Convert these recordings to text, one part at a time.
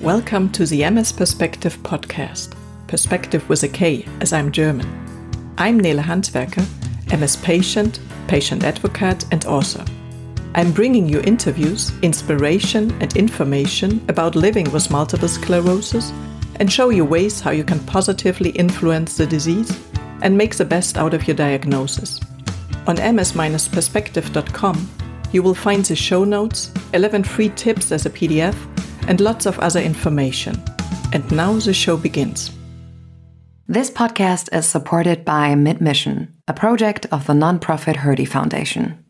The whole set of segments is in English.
Welcome to the MS-Perspektive podcast. Perspective with a K, as I'm German. I'm Nele Handwerker, MS patient, patient advocate and author. I'm bringing you interviews, inspiration and information about living with multiple sclerosis and show you ways how you can positively influence the disease and make the best out of your diagnosis. On ms-perspektive.com, you will find the show notes, 11 free tips as a PDF, and lots of other information. And now the show begins. This podcast is supported by Mid-Mission, a project of the nonprofit Hertie Foundation.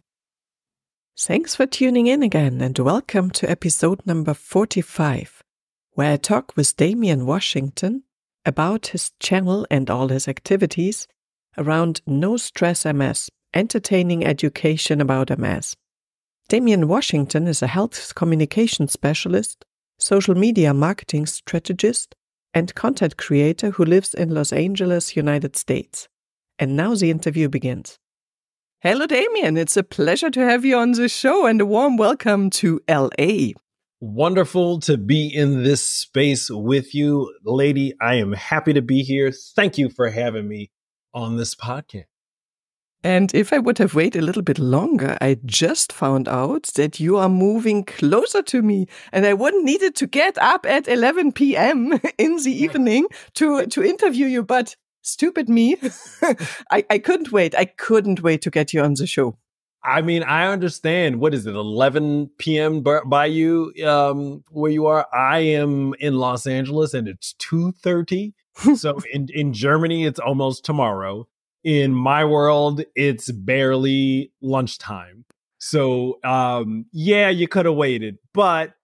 Thanks for tuning in again and welcome to episode number 45, where I talk with Damian Washington about his channel and all his activities around NoStressMS, entertaining education about MS. Damian Washington is a health communication specialist, social media marketing strategist, and content creator who lives in Los Angeles, United States. And now the interview begins. Hello, Damian. It's a pleasure to have you on the show and a warm welcome to LA. Wonderful to be in this space with you, lady. I am happy to be here. Thank you for having me on this podcast. And if I would have waited a little bit longer, I just found out that you are moving closer to me and I wouldn't need it to get up at 11 p.m. in the evening to interview you. But stupid me, I couldn't wait. I couldn't wait to get you on the show. I mean, I understand. What is it, 11 p.m. by you, where you are? I am in Los Angeles and it's 2:30. So in Germany, it's almost tomorrow. In my world, it's barely lunchtime. So, yeah, you could have waited, but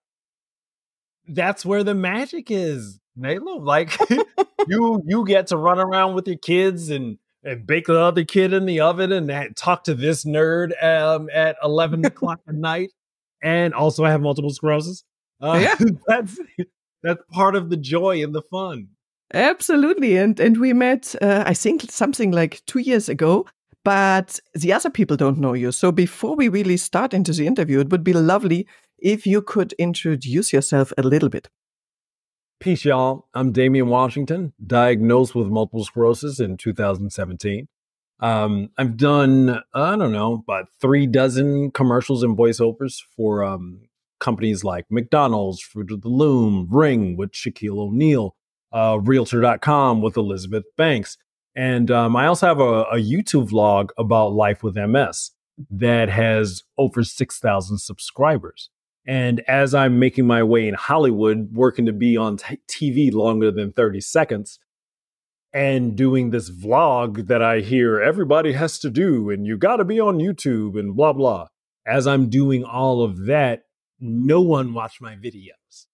that's where the magic is, Nayla. Like you get to run around with your kids and bake the other kid in the oven and talk to this nerd at 11 o'clock at night, and also have multiple sclerosis. Yeah. That's part of the joy and the fun. Absolutely. And we met, I think, something like 2 years ago, but the other people don't know you. So before we really start into the interview, it would be lovely if you could introduce yourself a little bit. Peace, y'all. I'm Damian Washington, diagnosed with multiple sclerosis in 2017. I've done, about 36 commercials and voiceovers for companies like McDonald's, Fruit of the Loom, Ring with Shaquille O'Neal, Realtor.com with Elizabeth Banks. And I also have a YouTube vlog about life with MS that has over 6,000 subscribers. And as I'm making my way in Hollywood, working to be on TV longer than 30 seconds, and doing this vlog that I hear everybody has to do, and you got to be on YouTube and blah, blah. As I'm doing all of that, no one watched my videos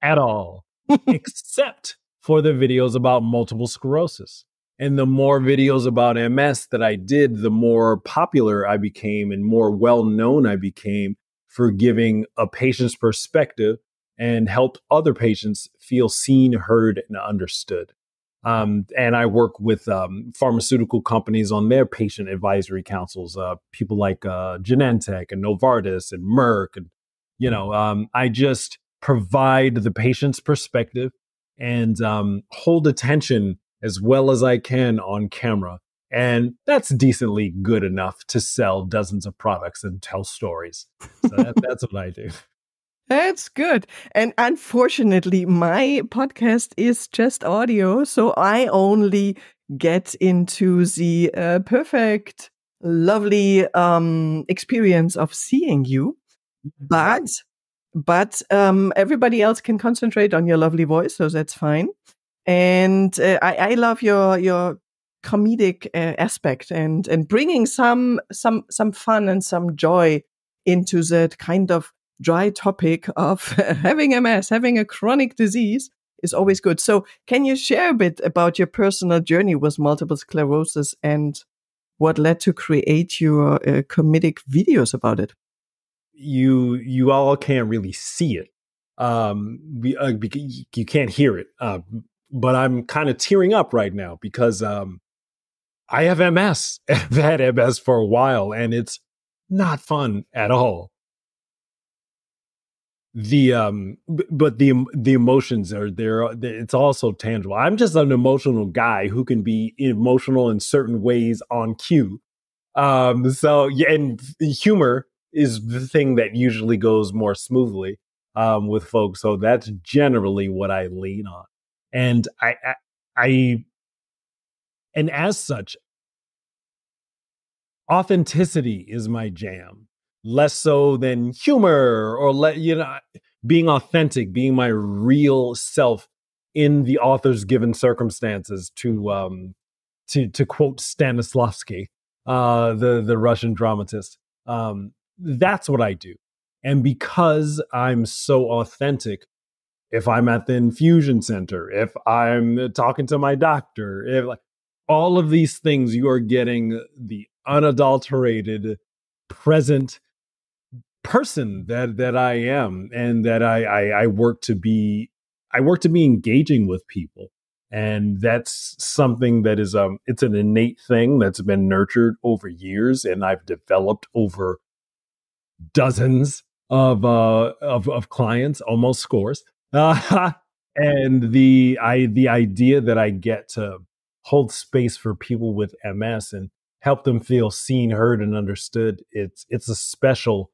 at all, except for the videos about multiple sclerosis. And the more videos about MS that I did, the more popular I became and more well-known I became for giving a patient's perspective and helped other patients feel seen, heard, and understood. And I work with pharmaceutical companies on their patient advisory councils, people like Genentech and Novartis and Merck. And, I just provide the patient's perspective and hold attention as well as I can on camera. And that's decently good enough to sell dozens of products and tell stories. So that's what I do. That's good. And unfortunately, my podcast is just audio, so I only get into the perfect, lovely experience of seeing you. But everybody else can concentrate on your lovely voice, so that's fine. And I love your comedic aspect and bringing some fun and some joy into that kind of dry topic of having MS, having a chronic disease is always good. So can you share a bit about your personal journey with multiple sclerosis and what led to create your comedic videos about it? You all can't really see it. You can't hear it. But I'm kind of tearing up right now because I have MS. I've had MS for a while, and it's not fun at all. but the emotions are there. It's also tangible. I'm just an emotional guy who can be emotional in certain ways on cue. So yeah, and humor is the thing that usually goes more smoothly with folks. So that's generally what I lean on, and I and as such, authenticity is my jam, less so than humor or being authentic, being my real self in the author's given circumstances. To quote Stanislavski, the Russian dramatist, that's what I do, and because I'm so authentic. If I'm at the infusion center, if I'm talking to my doctor, if like all of these things, you are getting the unadulterated present person that I am, and that I work to be. I work to be engaging with people, and that's something that is it's an innate thing that's been nurtured over years, and I've developed over dozens of clients, almost scores. And the idea that I get to hold space for people with MS and help them feel seen, heard, and understood, it's a special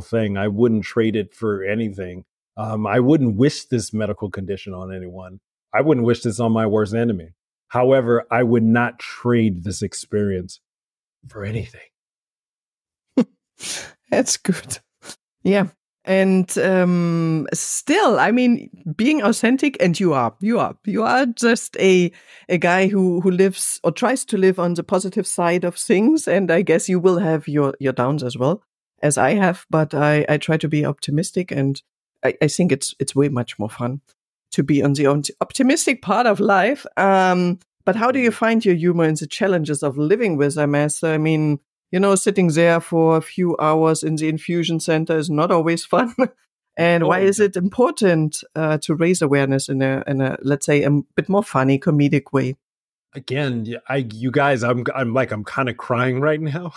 thing. I wouldn't trade it for anything. I wouldn't wish this medical condition on anyone. I wouldn't wish this on my worst enemy. However, I would not trade this experience for anything. That's good. Yeah. And still, I mean, being authentic, and you are just a guy who lives or tries to live on the positive side of things. And I guess you will have your downs as well, as I have. But I try to be optimistic, and I think it's way much more fun to be on the optimistic part of life. But how do you find your humor in the challenges of living with MS? I mean, sitting there for a few hours in the infusion center is not always fun. And why is it important to raise awareness in a, let's say, a bit more funny, comedic way? Again, you guys, I'm kind of crying right now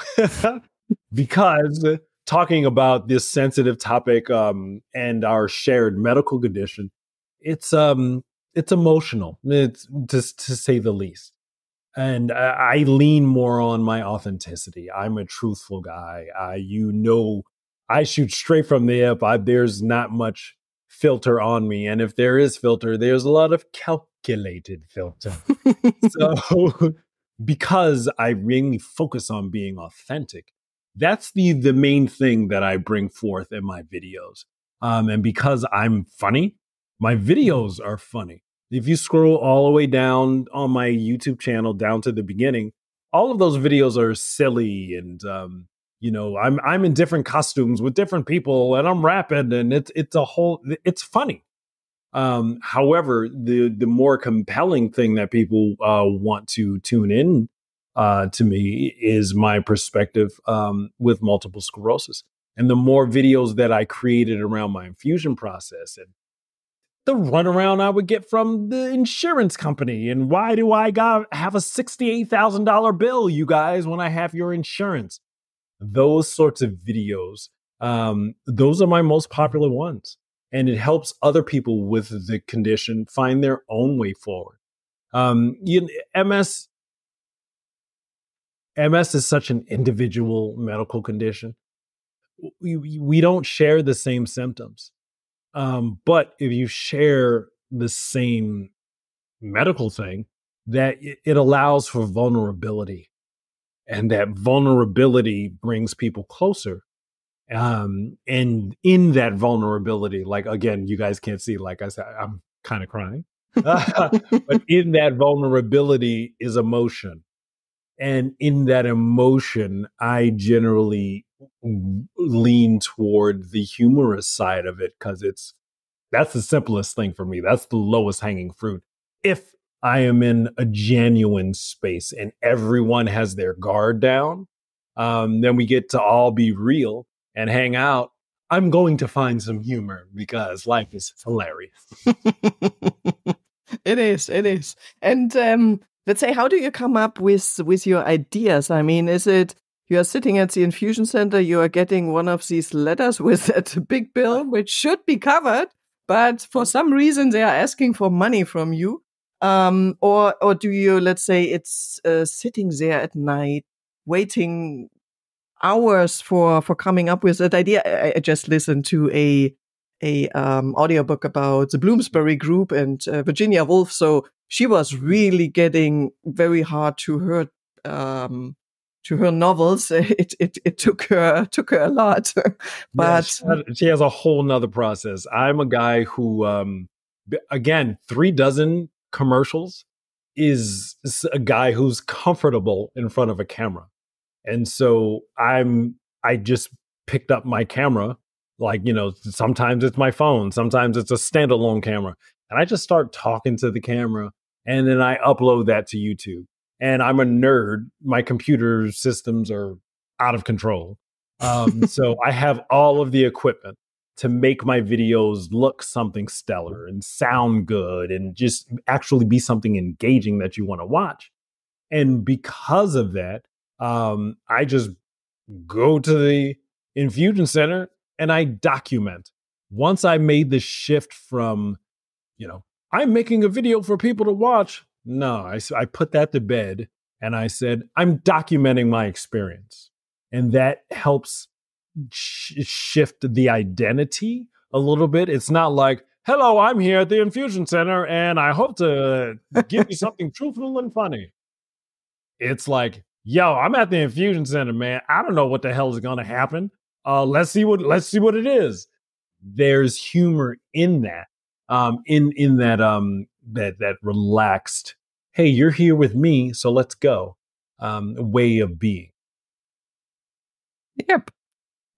because talking about this sensitive topic and our shared medical condition, it's emotional, it's just to say the least. And I lean more on my authenticity. I'm a truthful guy. I shoot straight from the hip. There's not much filter on me. And if there is filter, there's a lot of calculated filter. So because I really focus on being authentic, that's the main thing that I bring forth in my videos. And because I'm funny, my videos are funny. If you scroll all the way down on my YouTube channel down to the beginning, all of those videos are silly, and I'm in different costumes with different people, and I'm rapping, and it's funny. However, the more compelling thing that people want to tune in to me is my perspective with multiple sclerosis, and the more videos that I created around my infusion process and the runaround I would get from the insurance company. And why do I have a $68,000 bill, you guys, when I have your insurance? Those sorts of videos, those are my most popular ones. And it helps other people with the condition find their own way forward. MS is such an individual medical condition. We don't share the same symptoms. But if you share the same medical thing, that it allows for vulnerability, and that vulnerability brings people closer. And in that vulnerability, like, again, you guys can't see, like I said, I'm kind of crying, but in that vulnerability is emotion. And in that emotion, I generally lean toward the humorous side of it, because that's the simplest thing for me. That's the lowest hanging fruit. If I am in a genuine space and everyone has their guard down, then we get to all be real and hang out. I'm going to find some humor because life is hilarious. It is. And let's say, how do you come up with your ideas? I mean, is it you are sitting at the infusion center, you are getting one of these letters with that big bill, which should be covered, but for some reason they are asking for money from you. Or do you, let's say it's sitting there at night, waiting hours for coming up with that idea? I just listened to a audiobook about the Bloomsbury Group and Virginia Woolf. So she was really getting very hard to her novels. It took her a lot, but yeah, she has a whole nother process. I'm a guy who, again, 36 commercials is a guy who's comfortable in front of a camera. And so I just picked up my camera, like, sometimes it's my phone, sometimes it's a standalone camera. And I just start talking to the camera and then I upload that to YouTube. And I'm a nerd. My computer systems are out of control. So I have all of the equipment to make my videos look something stellar and sound good and just actually be something engaging that you want to watch. And because of that, I just go to the infusion center and I document. Once I made the shift from, I'm making a video for people to watch. No, I put that to bed and I said, I'm documenting my experience. And that helps shift the identity a little bit. It's not like, hello, I'm here at the infusion center and I hope to give you something truthful and funny. It's like, yo, I'm at the infusion center, man. I don't know what the hell is going to happen. Let's see what it is. There's humor in that, in that relaxed, hey, you're here with me, so let's go, way of being. Yep.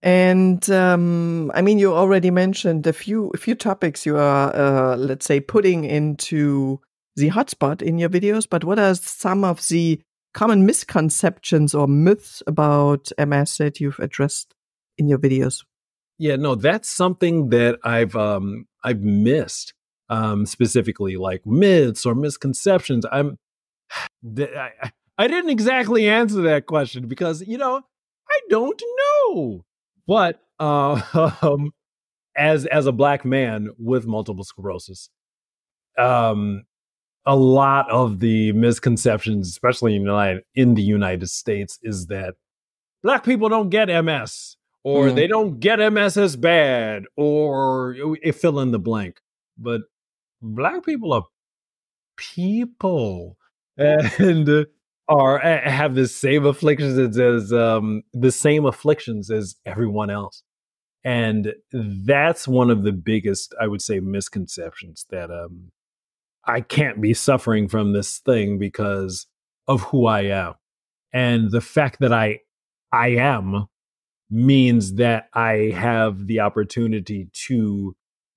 And I mean, you already mentioned a few topics you are, let's say, putting into the hotspot in your videos. But what are some of the common misconceptions or myths about MS that you've addressed in your videos? Yeah, no, that's something that I've missed, specifically, like myths or misconceptions. I didn't exactly answer that question because I don't know. But as a Black man with multiple sclerosis, a lot of the misconceptions, especially in the United States, is that Black people don't get MS, or they don't get MS as bad, or fill in the blank. But Black people are people and have the same afflictions as everyone else. And that's one of the biggest, I would say, misconceptions, that I can't be suffering from this thing because of who I am. And the fact that I am means that I have the opportunity to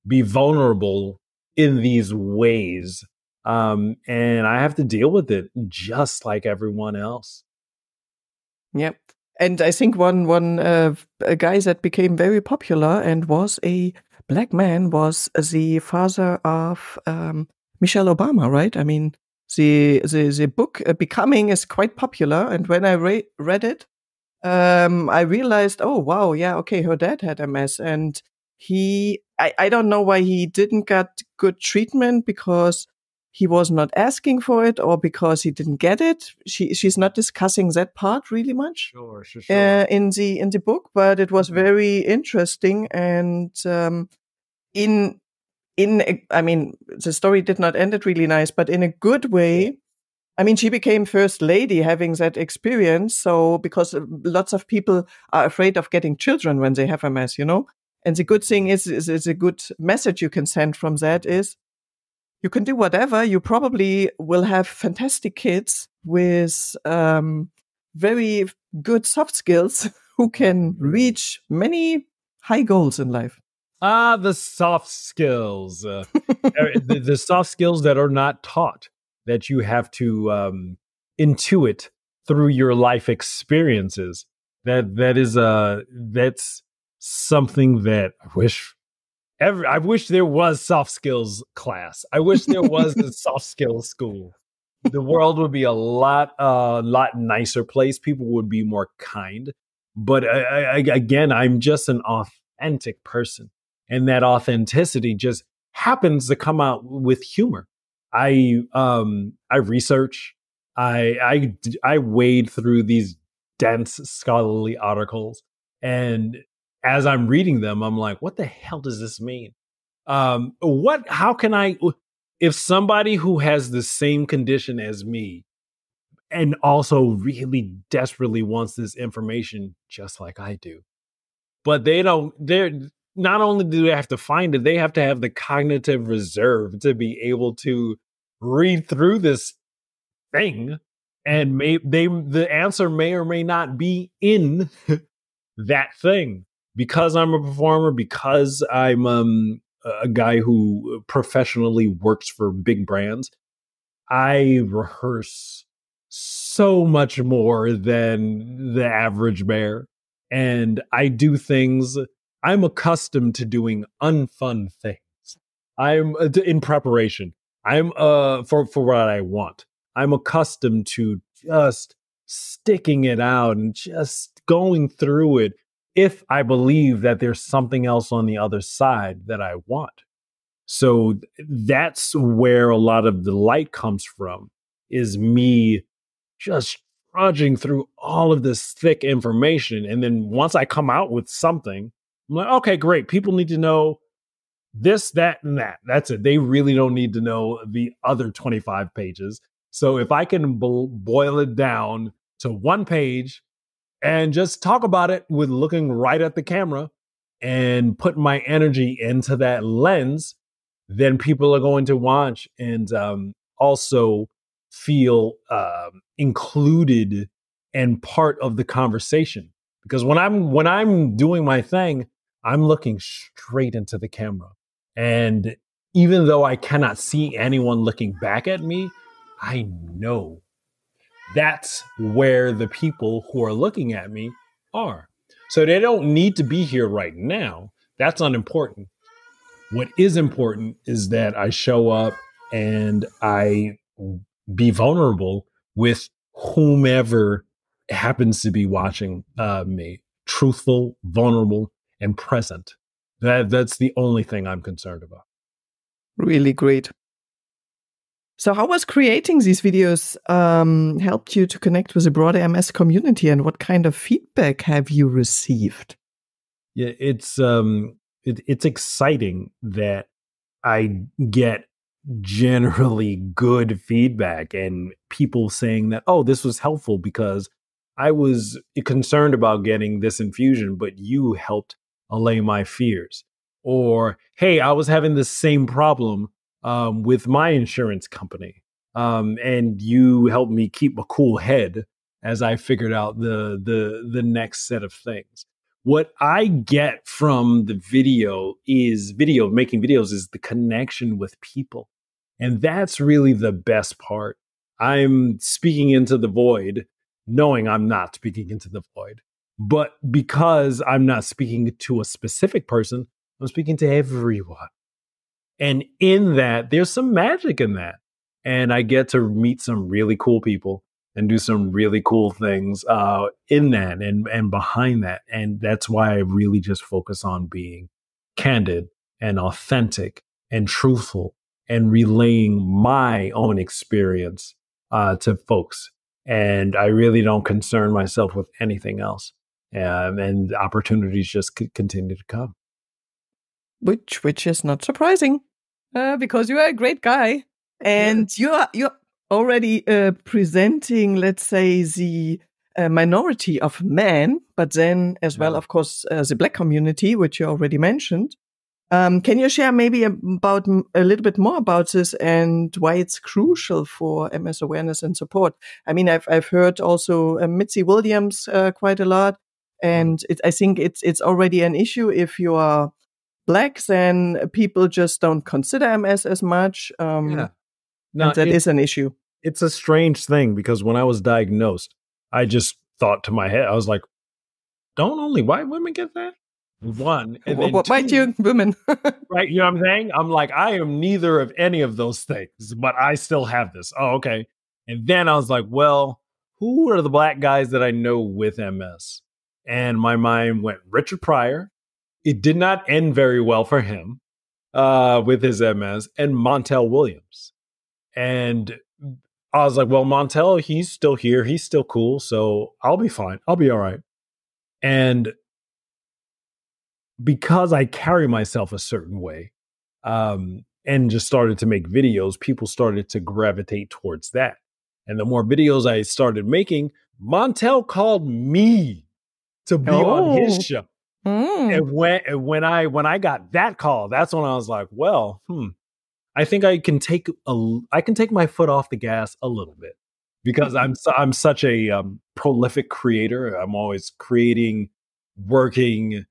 be vulnerable in these ways. And I have to deal with it just like everyone else. Yep. And I think one a guy that became very popular and was a Black man was the father of Michelle Obama, right? I mean, the book Becoming is quite popular, and when I read it, I realized, oh wow, yeah, okay, her dad had MS, and I don't know why he didn't get good treatment, because he was not asking for it or because he didn't get it. She's not discussing that part really much. Sure. In the book, but it was very interesting. And I mean, the story did not end it really nice, but in a good way. I mean, she became first lady having that experience. So, because lots of people are afraid of getting children when they have MS, And the good thing is a good message you can send from that is, you can do whatever. You probably will have fantastic kids with very good soft skills who can reach many high goals in life. The soft skills, the soft skills that are not taught, that you have to intuit through your life experiences. That's something that I wish there was soft skills class. I wish there was a soft skills school. The world would be a lot nicer place. People would be more kind. But again, I'm just an authentic person, and that authenticity just happens to come out with humor. I research. I wade through these dense scholarly articles, and as I'm reading them, I'm like, what the hell does this mean? How can I, if somebody who has the same condition as me and also really desperately wants this information just like I do, but they're not only do they have to find it, they have to have the cognitive reserve to be able to read through this thing, and the answer may or may not be in that thing. Because I'm a performer, because I'm a guy who professionally works for big brands, I rehearse so much more than the average bear. And I do things, I'm accustomed to doing unfun things. I'm in preparation. I'm for what I want. I'm accustomed to just sticking it out and just going through it if I believe that there's something else on the other side that I want. So that's where a lot of the light comes from, is me just trudging through all of this thick information. And then once I come out with something, I'm like, okay, great. People need to know this, that, and that. That's it. They really don't need to know the other 25 pages. So if I can boil it down to one page and just talk about it with looking right at the camera and put my energy into that lens, then people are going to watch and also feel included and part of the conversation. Because when I'm doing my thing, I'm looking straight into the camera. And even though I cannot see anyone looking back at me, I know that's where the people who are looking at me are. So they don't need to be here right now. That's unimportant. What is important is that I show up and I be vulnerable with whomever happens to be watching me. Truthful, vulnerable, and present. That's the only thing I'm concerned about. Really great. So how was creating these videos helped you to connect with the broader MS community, and what kind of feedback have you received? Yeah, it's exciting that I get generally good feedback and people saying that, oh, this was helpful because I was concerned about getting this infusion, but you helped allay my fears. Or, hey, I was having the same problem with my insurance company, and you helped me keep a cool head as I figured out the next set of things. What I get from the making videos is the connection with people. And that's really the best part. I'm speaking into the void, knowing I'm not speaking into the void. But because I'm not speaking to a specific person, I'm speaking to everyone. And in that, there's some magic in that. And I get to meet some really cool people and do some really cool things in that and behind that. And that's why I really just focus on being candid and authentic and truthful and relaying my own experience to folks. And I really don't concern myself with anything else. And opportunities just continue to come. Which is not surprising, because you are a great guy, and you're already presenting, let's say, the minority of men, but then as well, of course, the Black community, which you already mentioned. Can you share maybe about a little bit more about this and why it's crucial for MS awareness and support? I mean, I've heard also Mitzi Williams quite a lot, and I think it's already an issue if you are Black, then people just don't consider MS as much. No, and that is an issue. It's a strange thing because when I was diagnosed, I just thought to my head, I was like, don't only white women get that? One. And then what white women? Right. You know what I'm saying? I'm like, I am neither of any of those things, but I still have this. Oh, okay. And then I was like, well, who are the black guys that I know with MS? And my mind went Richard Pryor. It did not end very well for him with his MS, and Montel Williams. And I was like, well, Montel, he's still here. He's still cool. So I'll be fine. I'll be all right. And because I carry myself a certain way, and just started to make videos, people started to gravitate towards that. And the more videos I started making, Montel called me to be on his show. And when I got that call, that's when I was like, well, I think I can take my foot off the gas a little bit, because I'm such a prolific creator. I'm always creating, working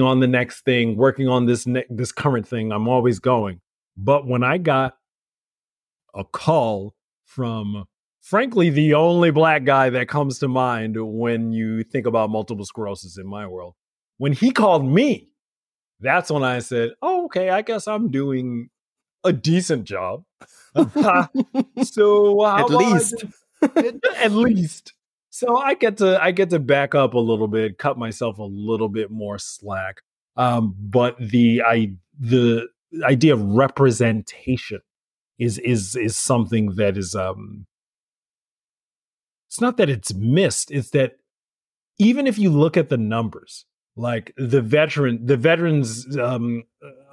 on the next thing, working on this current thing. I'm always going. But when I got a call from, frankly, the only black guy that comes to mind when you think about multiple sclerosis in my world, when he called me, that's when I said, oh, okay, I guess I'm doing a decent job. So at least. At least. So I get to back up a little bit, cut myself a little bit more slack. But the idea of representation is something that is it's not that it's missed, it's that even if you look at the numbers, like the Veterans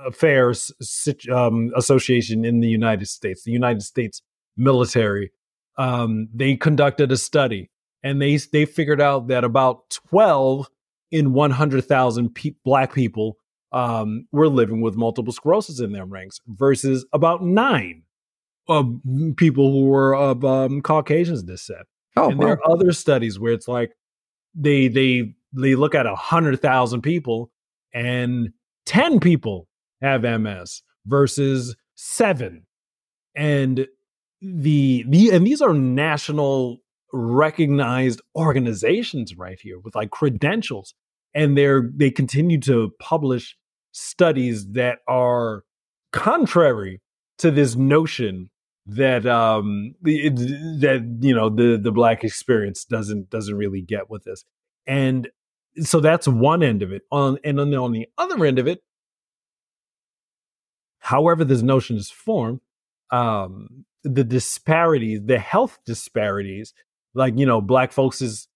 Affairs Association in the United States military, they conducted a study, and they figured out that about 12 in 100,000 black people were living with multiple sclerosis in their ranks, versus about 9 people who were of Caucasian descent. And there are other studies where it's like they look at 100,000 people and 10 people have MS versus 7. And these are national recognized organizations right here with like credentials, and they continue to publish studies that are contrary to this notion that the black experience doesn't really get with this. And so that's one end of it. On the other end of it, however this notion is formed, the disparities, the health disparities, like, black folks'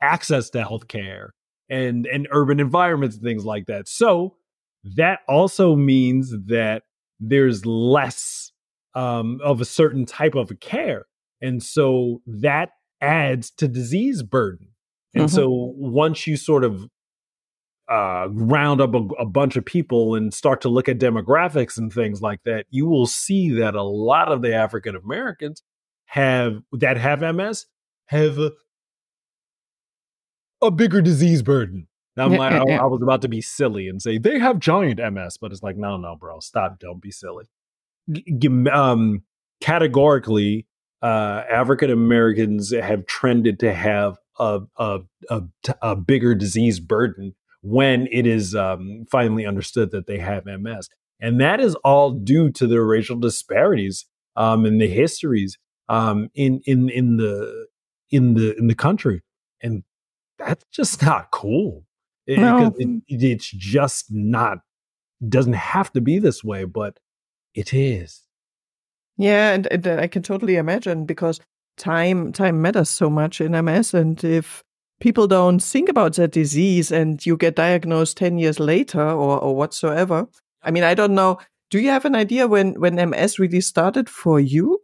access to healthcare and urban environments and things like that. So that also means that there's less of a certain type of care. And so that adds to disease burden. And so once you sort of round up a bunch of people and start to look at demographics and things like that, you will see that a lot of the African Americans have MS have a bigger disease burden. I was about to be silly and say they have giant MS, but it's like, no, bro, stop, don't be silly. Categorically, African Americans have trended to have a bigger disease burden when it is finally understood that they have MS, and that is all due to the racial disparities and the histories in the country, and that's just not cool. Because it's just not, doesn't have to be this way, but it is. Yeah, and I can totally imagine, because time matters so much in MS, and if people don't think about that disease and you get diagnosed 10 years later or whatsoever, I mean, I don't know. Do you have an idea when MS really started for you?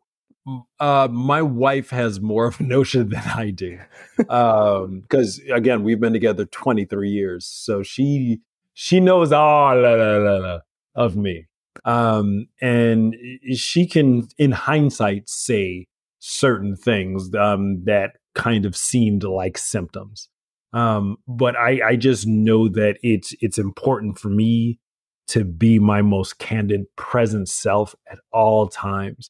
My wife has more of a notion than I do, because again, we've been together 23 years, so she knows all of me, and she can, in hindsight, say certain things that kind of seemed like symptoms, but I just know that it's important for me to be my most candid, present self at all times.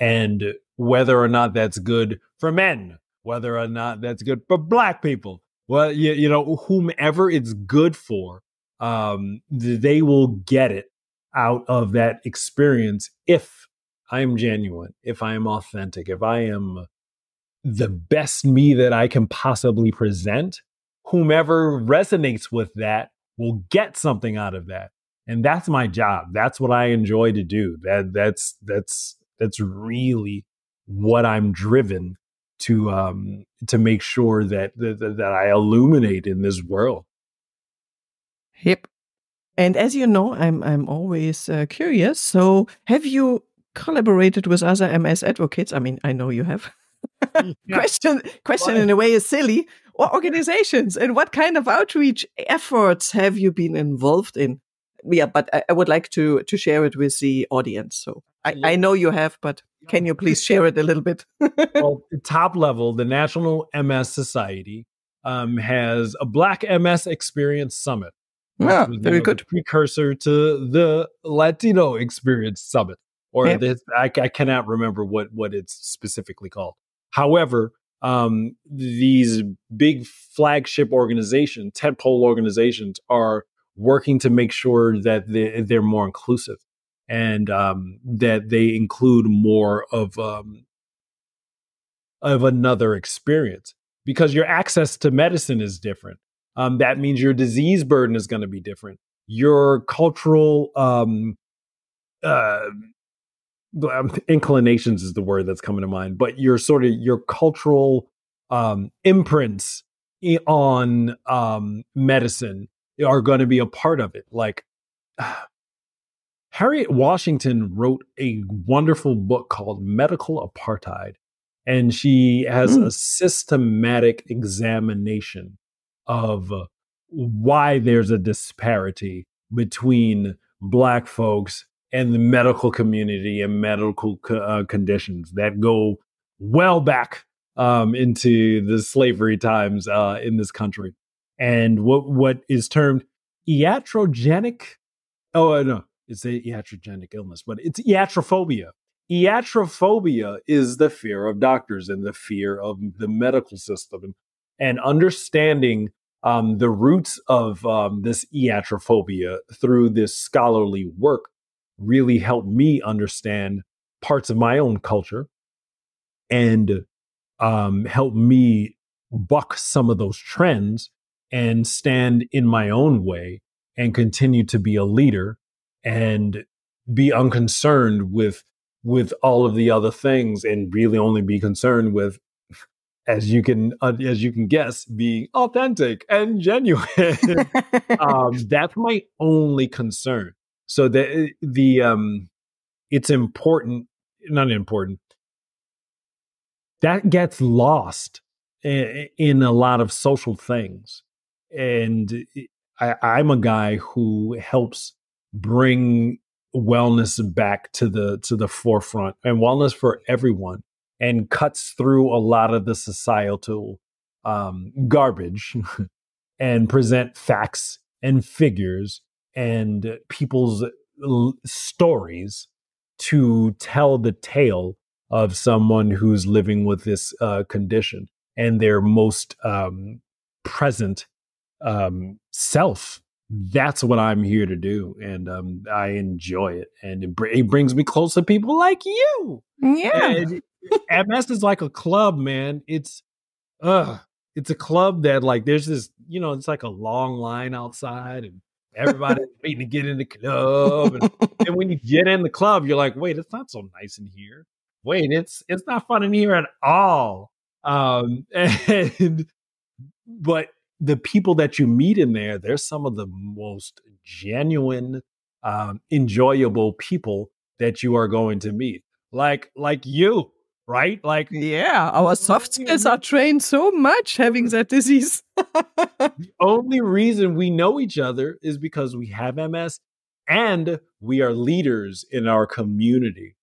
And whether or not that's good for men, whether or not that's good for black people, well, whomever it's good for, they will get it out of that experience if I am genuine, if I am authentic, if I am the best me that I can possibly present, whomever resonates with that will get something out of that. And that's my job. That's what I enjoy to do. That's really what I'm driven to make sure that I illuminate in this world. Yep. And as you know, I'm always curious. So, have you collaborated with other MS advocates? I mean, I know you have. Yeah. Question in a way is silly. Or organizations, and what kind of outreach efforts have you been involved in? Yeah, but I would like to share it with the audience. So I know you have, but can you please share it a little bit? Well, top level, the National MS Society has a Black MS Experience Summit. Yeah, very good. The precursor to the Latino Experience Summit, or Yep. this, I cannot remember what it's specifically called. However, these big flagship organizations, tentpole organizations, are working to make sure that they're more inclusive and that they include more of another experience, because your access to medicine is different. That means your disease burden is going to be different. Your cultural inclinations is the word that's coming to mind, but your cultural imprints on medicine are going to be a part of it. Like Harriet Washington wrote a wonderful book called Medical Apartheid, and she has a systematic examination of why there's a disparity between Black folks and the medical community and medical conditions that go well back into the slavery times in this country. And what is termed iatrogenic, no, it's a iatrogenic illness, but it's iatrophobia. Iatrophobia is the fear of doctors and the fear of the medical system. And understanding the roots of this iatrophobia through this scholarly work really helped me understand parts of my own culture and helped me buck some of those trends and stand in my own way and continue to be a leader and be unconcerned with all of the other things, and really only be concerned with, as you can guess, being authentic and genuine. That's my only concern. So it's important, not important. That gets lost in a lot of social things, and I'm a guy who helps bring wellness back to the forefront, and wellness for everyone, and cuts through a lot of the societal garbage and present facts and figures and people's stories to tell the tale of someone who's living with this condition and their most present self. That's what I'm here to do, and I enjoy it, and it brings me close to people like you. Yeah. And MS is like a club, man. It's a club that, like, there's this, it's like a long line outside, and everybody's waiting to get in the club, and when you get in the club, you're like, wait, it's not so nice in here. Wait, it's not fun in here at all. But the people that you meet in there, they're some of the most genuine, enjoyable people that you are going to meet. Like you, right? Like, yeah, our soft skills are trained so much having that disease. The only reason we know each other is because we have MS and we are leaders in our community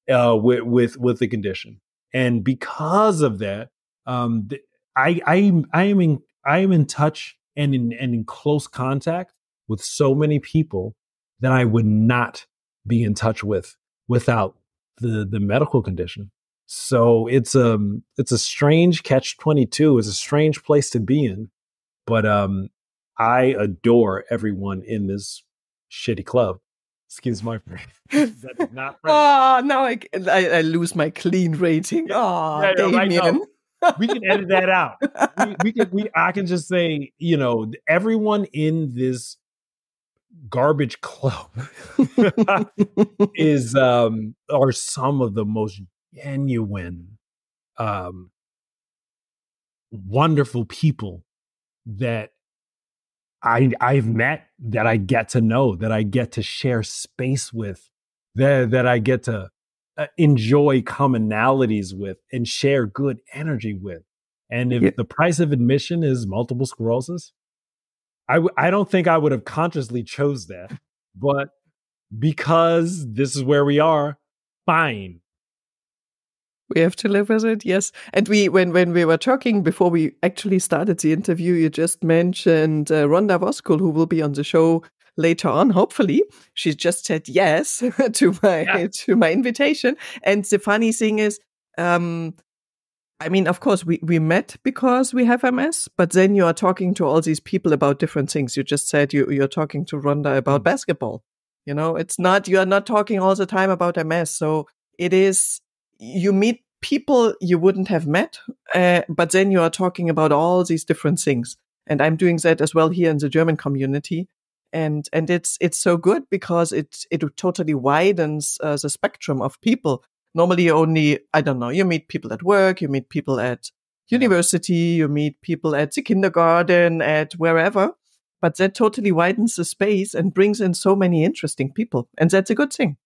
with the condition. And because of that, I am in touch and in close contact with so many people that I would not be in touch with without the medical condition. So it's a strange catch-22. It's a strange place to be in, but I adore everyone in this shitty club. Excuse my French. That is not French. Oh, now I lose my clean rating. Oh, Yeah, right. Damien. No, we can edit that out. I can just say, everyone in this garbage club are some of the most genuine, wonderful people that I've met, that I get to know, that I get to share space with, that I get to enjoy commonalities with and share good energy with. And if the price of admission is multiple sclerosis, I don't think I would have consciously chose that, but because this is where we are, fine. We have to live with it, yes. And when we were talking before we actually started the interview, you just mentioned Rhonda Voskul, who will be on the show later on, hopefully. She just said yes to my invitation. And the funny thing is, of course, we met because we have MS, but then you are talking to all these people about different things. You just said you're talking to Rhonda about basketball. It's not, you are not talking all the time about MS. So it is, you meet people you wouldn't have met, but then you are talking about all these different things. And I'm doing that as well here in the German community. And it's so good because it totally widens the spectrum of people. Normally only, I don't know, you meet people at work, you meet people at university, you meet people at the kindergarten, at wherever. But that totally widens the space and brings in so many interesting people. And that's a good thing.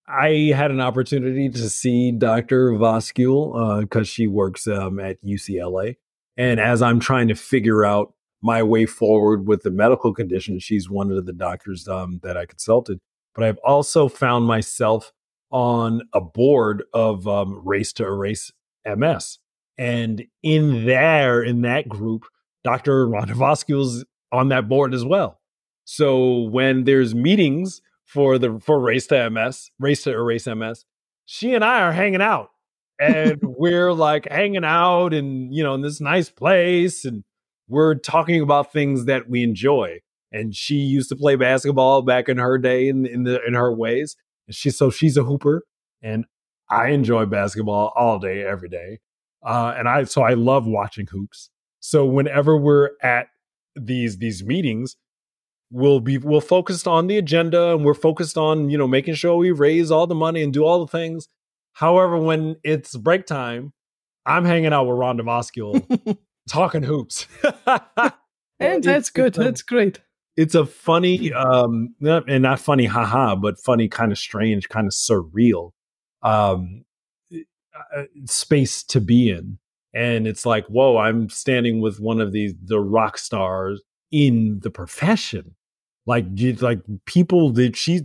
I had an opportunity to see Dr. Voskul because she works at UCLA. And as I'm trying to figure out my way forward with the medical condition, she's one of the doctors that I consulted. But I've also found myself on a board of Race to Erase MS. And in that group, Dr. Rhonda Voskul's on that board as well. So when there's meetings for Race to Erase MS, she and I are hanging out. And we're like hanging out and, in this nice place. And we're talking about things that we enjoy. And she used to play basketball back in her day in her ways. And she's a hooper. And I enjoy basketball all day, every day. And I love watching hoops. So whenever we're at these meetings, we'll focus on the agenda and we're focused on, making sure we raise all the money and do all the things. However, when it's break time, I'm hanging out with Rhonda Voskul talking hoops. And that's good. That's great. It's a funny, and not funny, haha, but funny, kind of strange, kind of surreal space to be in. And it's like, whoa, I'm standing with one of the rock stars in the profession. Like people that she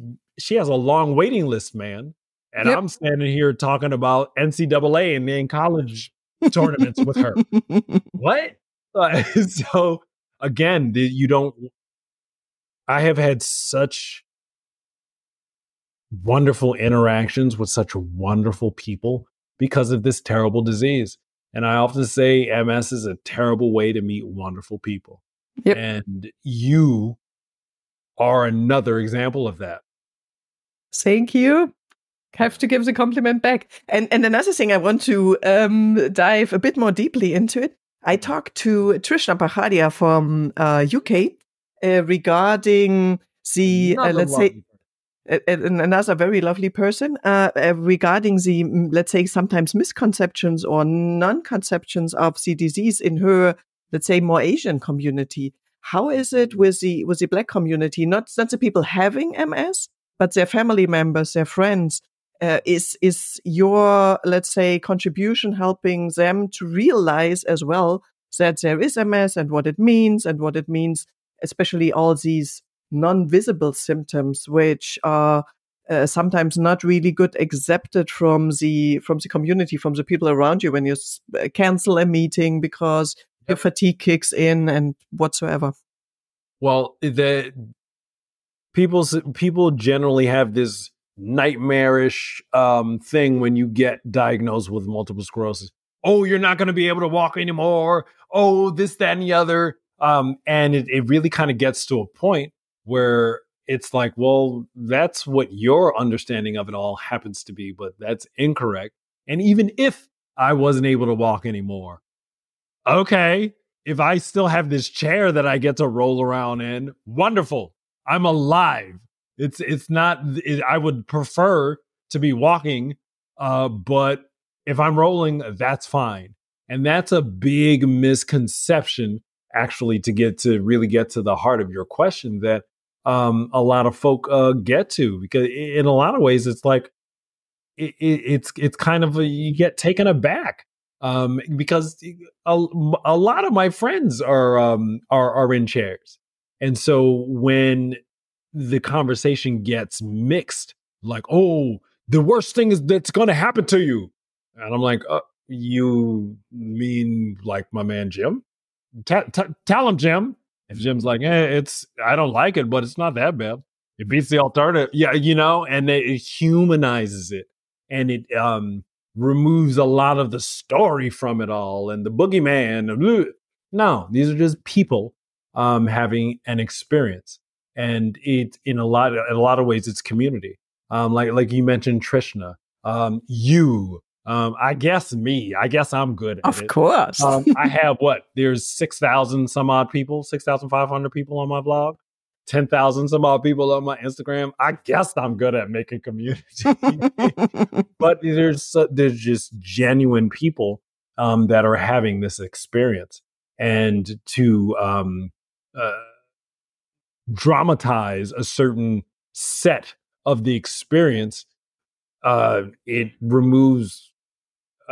has a long waiting list, man. And I'm standing here talking about NCAA and in college tournaments with her. What? So again, I have had such wonderful interactions with such wonderful people because of this terrible disease. And I often say MS is a terrible way to meet wonderful people. Yep. And you are another example of that. Thank you. Have to give the compliment back. And another thing I want to dive a bit more deeply into it. I talked to Trishna Pachadia from UK regarding the, let's say, another very lovely person, regarding the, let's say, sometimes misconceptions or non-conceptions of the disease in her, let's say, more Asian community. How is it with the Black community? Not the people having MS, but their family members, their friends. Is your, let's say, contribution helping them to realize as well that there is MS and what it means, especially all these non-visible symptoms, which are sometimes not really good accepted from the community, from the people around you when you cancel a meeting because your fatigue kicks in and whatsoever. Well, the people generally have this nightmarish thing when you get diagnosed with multiple sclerosis. Oh, you're not going to be able to walk anymore. Oh, this, that, and the other. And it really kind of gets to a point where it's like, well, that's what your understanding of it all happens to be, but that's incorrect. And even if I wasn't able to walk anymore, okay, if I still have this chair that I get to roll around in, wonderful. I'm alive. It's not. I would prefer to be walking, but if I'm rolling, that's fine. And that's a big misconception, actually, to really get to the heart of your question that a lot of folk get to, because in a lot of ways, it's like it's kind of you get taken aback because a lot of my friends are in chairs, and so when the conversation gets mixed, like, oh, the worst thing is that's going to happen to you, and I'm like, you mean like my man Jim? Tell him, Jim. If Jim's like, I don't like it, but it's not that bad. It beats the alternative. Yeah, and it humanizes it. And it removes a lot of the story from it all and the boogeyman. No, these are just people having an experience. And it, in a lot of ways, it's community. Like you mentioned, Trishna, I guess I'm good at it. Of course. I have there's 6,000 some odd people, 6,500 people on my blog, 10,000 some odd people on my Instagram. I guess I'm good at making community. But there's just genuine people that are having this experience. And to dramatize a certain set of the experience, it removes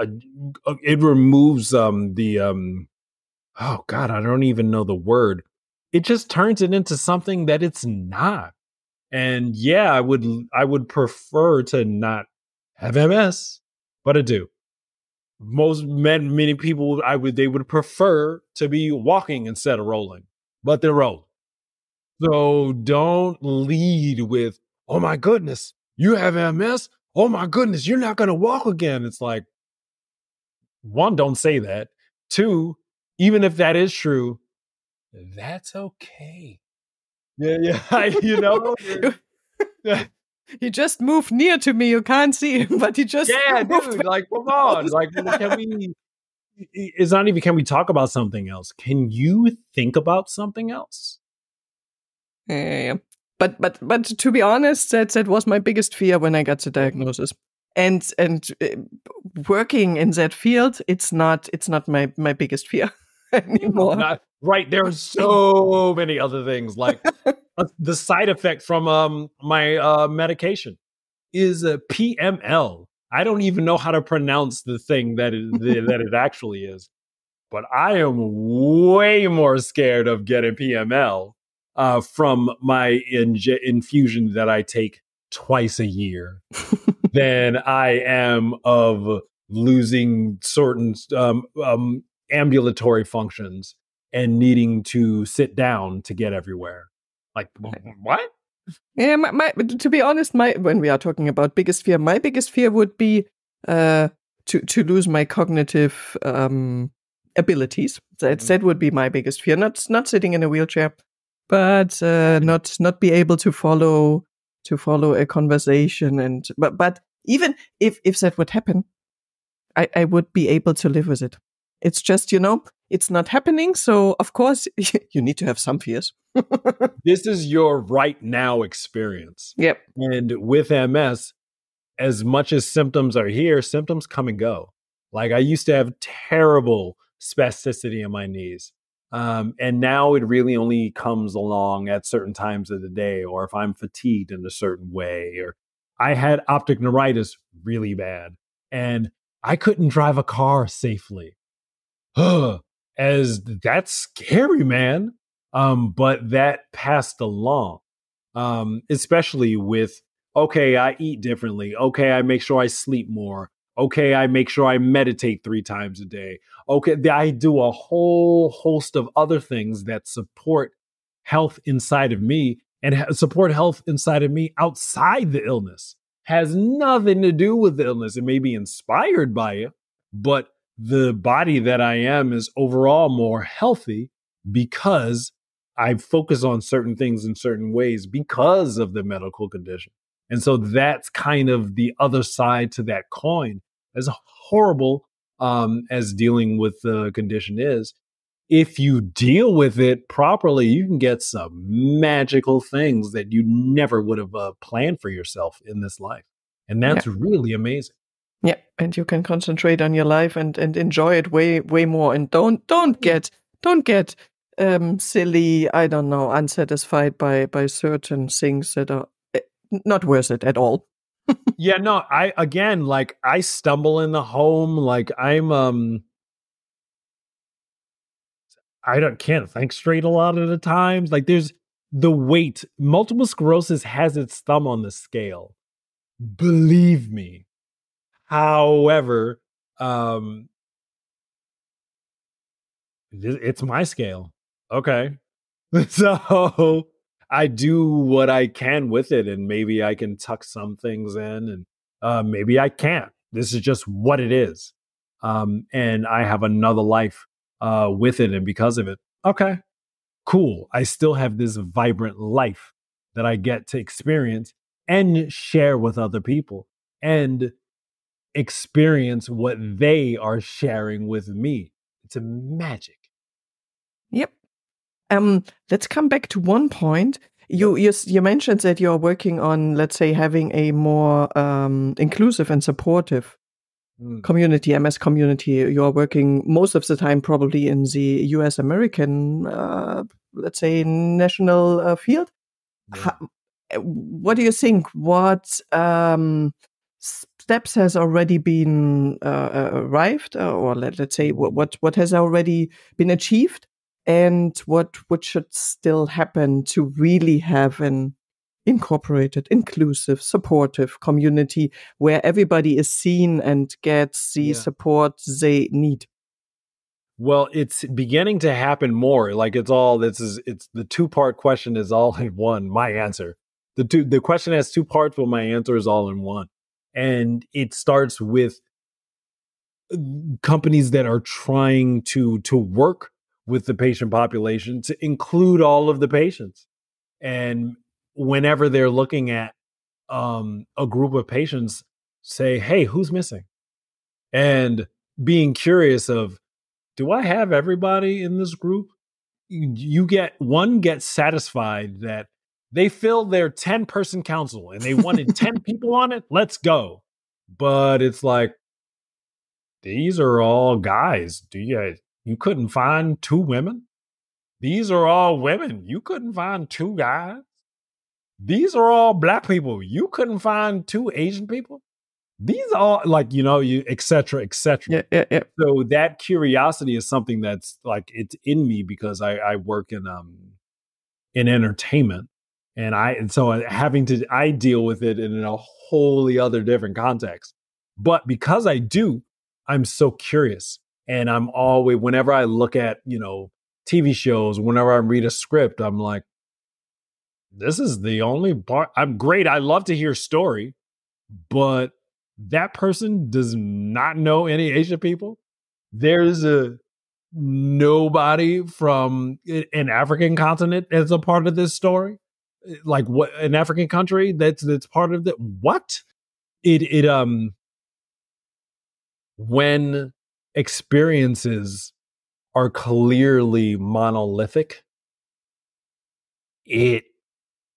oh God, I don't even know the word. It just turns it into something that it's not. And yeah, I would prefer to not have MS, but I do. Many people they would prefer to be walking instead of rolling, but they're rolling. So don't lead with, oh my goodness, you have MS? Oh my goodness, you're not going to walk again. It's like, one, don't say that. Two, even if that is true, that's okay. Yeah. He just moved near to me. You can't see him, but he just dude. Like, come on. Like, it's not even. Can we talk about something else? Can you think about something else? Yeah. But to be honest, that was my biggest fear when I got the diagnosis. And working in that field, it's not my biggest fear anymore. Right. There are so many other things, like the side effect from my medication is a PML. I don't even know how to pronounce the thing that it actually is, but I am way more scared of getting PML from my infusion that I take twice a year than I am of losing certain ambulatory functions and needing to sit down to get everywhere. Like, what? Yeah, to be honest, when we are talking about biggest fear, my biggest fear would be to lose my cognitive abilities. That would be my biggest fear. Not sitting in a wheelchair, but not be able to follow a conversation. But even if that would happen, I would be able to live with it. It's just, it's not happening. So, of course, you need to have some fears. This is your right now experience. Yep. And with MS, as much as symptoms are here, symptoms come and go. Like, I used to have terrible spasticity in my knees. And now it really only comes along at certain times of the day, or if I'm fatigued in a certain way, or I had optic neuritis really bad and I couldn't drive a car safely. As that's scary, man. But that passed along, especially with, okay, I eat differently. Okay, I make sure I sleep more. Okay, I make sure I meditate 3 times a day. Okay, I do a whole host of other things that support health inside of me and support health inside of me outside the illness. Has nothing to do with the illness. It may be inspired by it, but the body that I am is overall more healthy because I focus on certain things in certain ways because of the medical condition. And so that's kind of the other side to that coin. As horrible as dealing with the condition is, if you deal with it properly, you can get some magical things that you never would have planned for yourself in this life. And that's really amazing. Yeah, and you can concentrate on your life and enjoy it way more. And don't get silly, I don't know, unsatisfied by certain things that are not worth it at all. Yeah, no, I stumble in the home, like I'm can't think straight a lot of the times. Like there's the weight. Multiple sclerosis has its thumb on the scale. Believe me. However, it's my scale. Okay. So I do what I can with it, and maybe I can tuck some things in, and maybe I can't. This is just what it is. And I have another life with it, and because of it, okay, cool. I still have this vibrant life that I get to experience and share with other people and experience what they are sharing with me. It's a magic. Yep. Let's come back to one point. You mentioned that you're working on, let's say, having a more inclusive and supportive community, MS community. You're working most of the time probably in the US American, let's say, national field. Yeah. What do you think? What steps has already been arrived, or let's say what has already been achieved, and what should still happen to really have an incorporated, inclusive, supportive community where everybody is seen and gets the support they need? Well, it's beginning to happen more. Like it's the two-part question is all in one. My answer. The question has two parts, but my answer is all in one. And it starts with companies that are trying to work with the patient population to include all of the patients. And whenever they're looking at a group of patients, say, hey, who's missing? And being curious of, do I have everybody in this group? You get satisfied that they filled their 10-person council and they wanted 10 people on it. Let's go. But it's like, these are all guys. You couldn't find 2 women? These are all women. You couldn't find 2 guys? These are all Black people. You couldn't find 2 Asian people? These are like, et cetera, et cetera. Yeah. So that curiosity is something that's like, it's in me because I work in entertainment, and so I deal with it in a wholly other different context. But because I do, I'm so curious, and I'm always, whenever I look at, TV shows, whenever I read a script, I'm like, this is the only part. I'm great. I love to hear story, but that person does not know any Asian people. There's nobody from an African continent as a part of this story. Like what, an African country that's part of the what? When experiences are clearly monolithic, it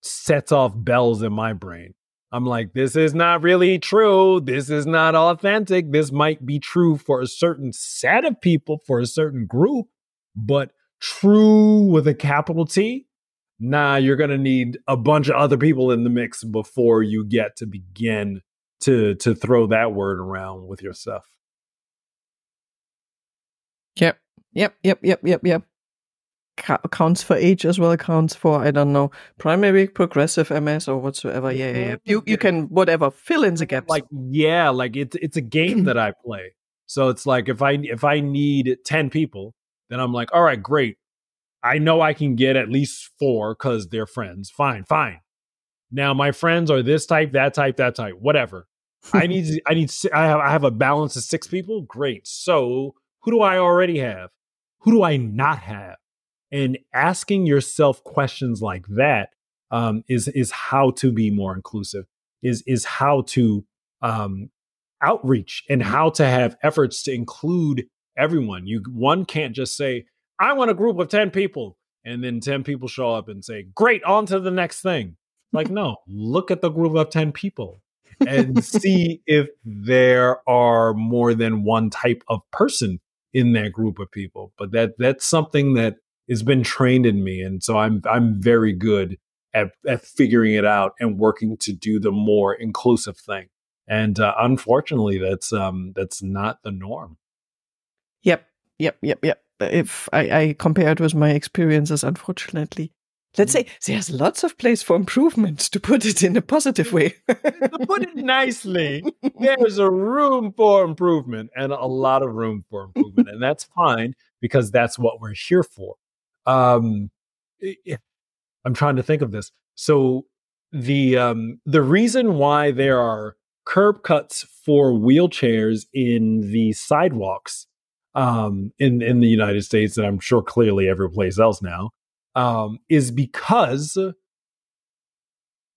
sets off bells in my brain. I'm like, this is not really true. This is not authentic. This might be true for a certain set of people, for a certain group, but true with a capital T? Nah, you're going to need a bunch of other people in the mix before you get to begin to throw that word around with your stuff. Yep. Counts for age as well, counts for, I don't know, primary progressive MS or whatsoever. Yeah. You can, whatever, fill in the gaps. Like it's a game that I play. So it's like, if I need 10 people, then I'm like, all right, great. I know I can get at least 4 because they're friends. Fine. Now my friends are this type, that type, whatever. I have a balance of 6 people. Great. So who do I already have? Who do I not have? And asking yourself questions like that is how to be more inclusive, is how to outreach and how to have efforts to include everyone. One can't just say, I want a group of 10 people. And then 10 people show up and say, great, on to the next thing. Like, no, look at the group of 10 people and see if there are more than one type of person in that group of people. But that's something that has been trained in me. And so I'm very good at figuring it out and working to do the more inclusive thing. And unfortunately, that's not the norm. Yep. If I compare it with my experiences, unfortunately, let's say there's lots of place for improvement, to put it in a positive way. To put it nicely, there's a room for improvement and a lot of room for improvement. And that's fine because that's what we're here for. I'm trying to think of this. So the reason why there are curb cuts for wheelchairs in the sidewalks in the United States, and I'm sure clearly every place else now, is because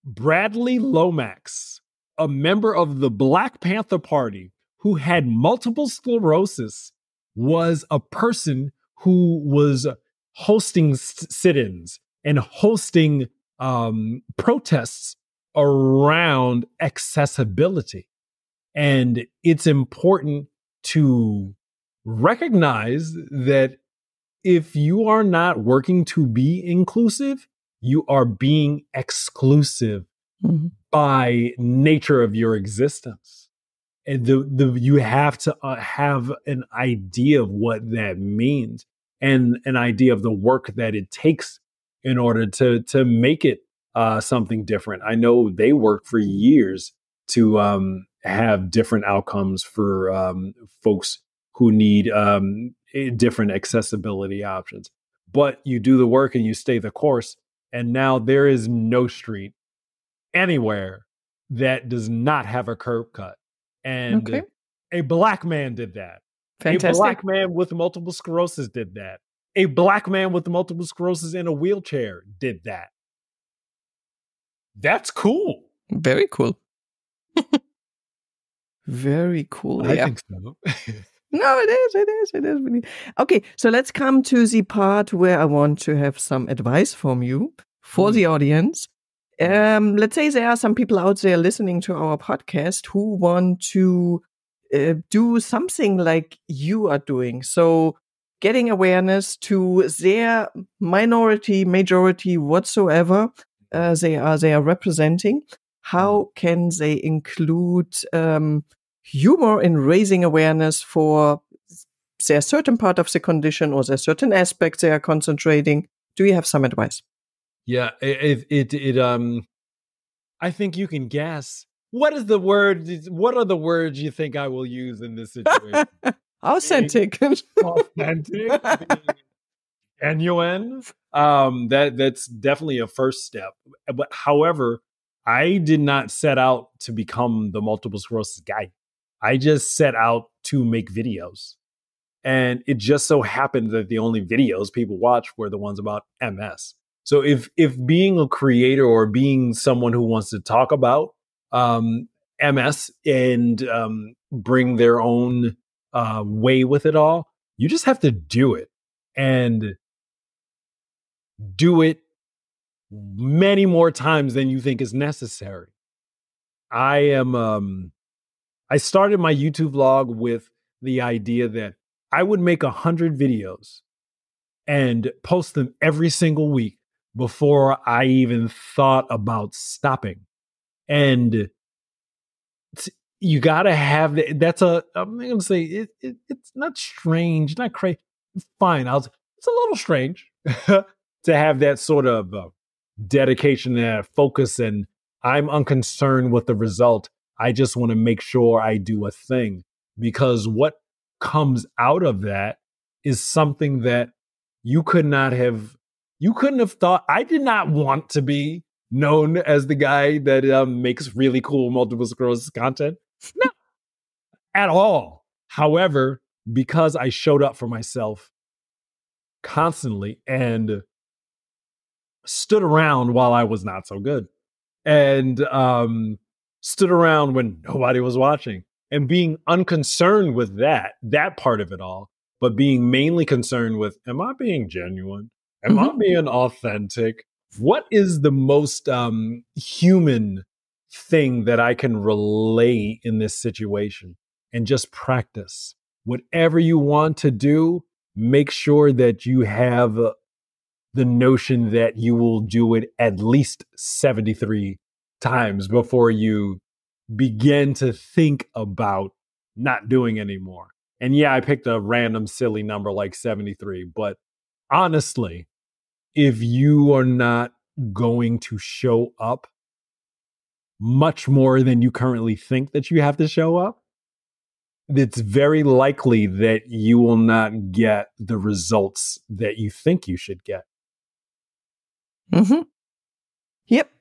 Bradley Lomax, a member of the Black Panther Party who had multiple sclerosis, was a person who was hosting sit-ins and hosting protests around accessibility. And it's important to recognize that if you are not working to be inclusive, you are being exclusive by nature of your existence. And you have to have an idea of what that means and an idea of the work that it takes in order to make it something different. I know they worked for years to have different outcomes for folks who need different accessibility options. But you do the work and you stay the course. And now there is no street anywhere that does not have a curb cut. And a Black man did that. Fantastic. A Black man with multiple sclerosis did that. A Black man with multiple sclerosis in a wheelchair did that. That's cool. Very cool. Very cool. I think so. No, it is. Really. Okay, so let's come to the part where I want to have some advice from you for the audience. Let's say there are some people out there listening to our podcast who want to do something like you are doing. So getting awareness to their minority, majority, whatsoever they are representing. How can they include humor in raising awareness for their certain part of the condition or their certain aspects they are concentrating? Do you have some advice? Yeah, I think you can guess. What are the words you think I will use in this situation? Authentic. Authentic. Genuine. That's definitely a first step. But however, I did not set out to become the multiple sclerosis guy. I just set out to make videos. And it just so happened that the only videos people watch were the ones about MS. So if being a creator or being someone who wants to talk about MS and bring their own way with it all, you just have to do it and do it many more times than you think is necessary. I started my YouTube vlog with the idea that I would make 100 videos and post them every single week before I even thought about stopping. And you got to have I'm going to say it's not strange, not crazy. Fine. It's a little strange to have that sort of dedication and focus. And I'm unconcerned with the result. I just want to make sure I do a thing, because what comes out of that is something that you couldn't have thought. I did not want to be known as the guy that makes really cool multiple sclerosis content. No, at all. However, because I showed up for myself, constantly and stood around while I was not so good, and stood around when nobody was watching, and being unconcerned with that part of it all, but being mainly concerned with, am I being genuine? Am I being authentic? What is the most human thing that I can relay in this situation? And just practice. Whatever you want to do, make sure that you have the notion that you will do it at least 73 times before you begin to think about not doing anymore. And yeah, I picked a random silly number like 73, but honestly, if you are not going to show up much more than you currently think that you have to show up, it's very likely that you will not get the results that you think you should get.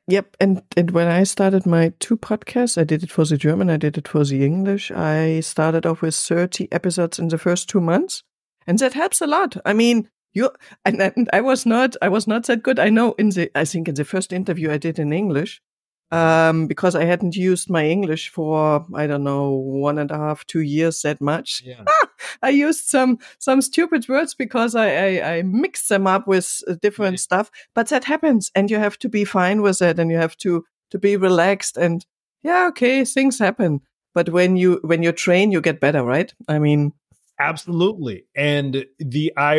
Yep. And when I started my 2 podcasts, I did it for the German, I did it for the English. I started off with 30 episodes in the first 2 months, and that helps a lot. I mean, I was not that good. I know I think in the first interview I did in English, because I hadn't used my English for, I don't know, 1.5, 2 years that much. Yeah. I used some stupid words because I mixed them up with different stuff, but that happens, and you have to be fine with it, and you have to be relaxed, and yeah, okay, things happen. But when you train, you get better, right? I mean, absolutely. And I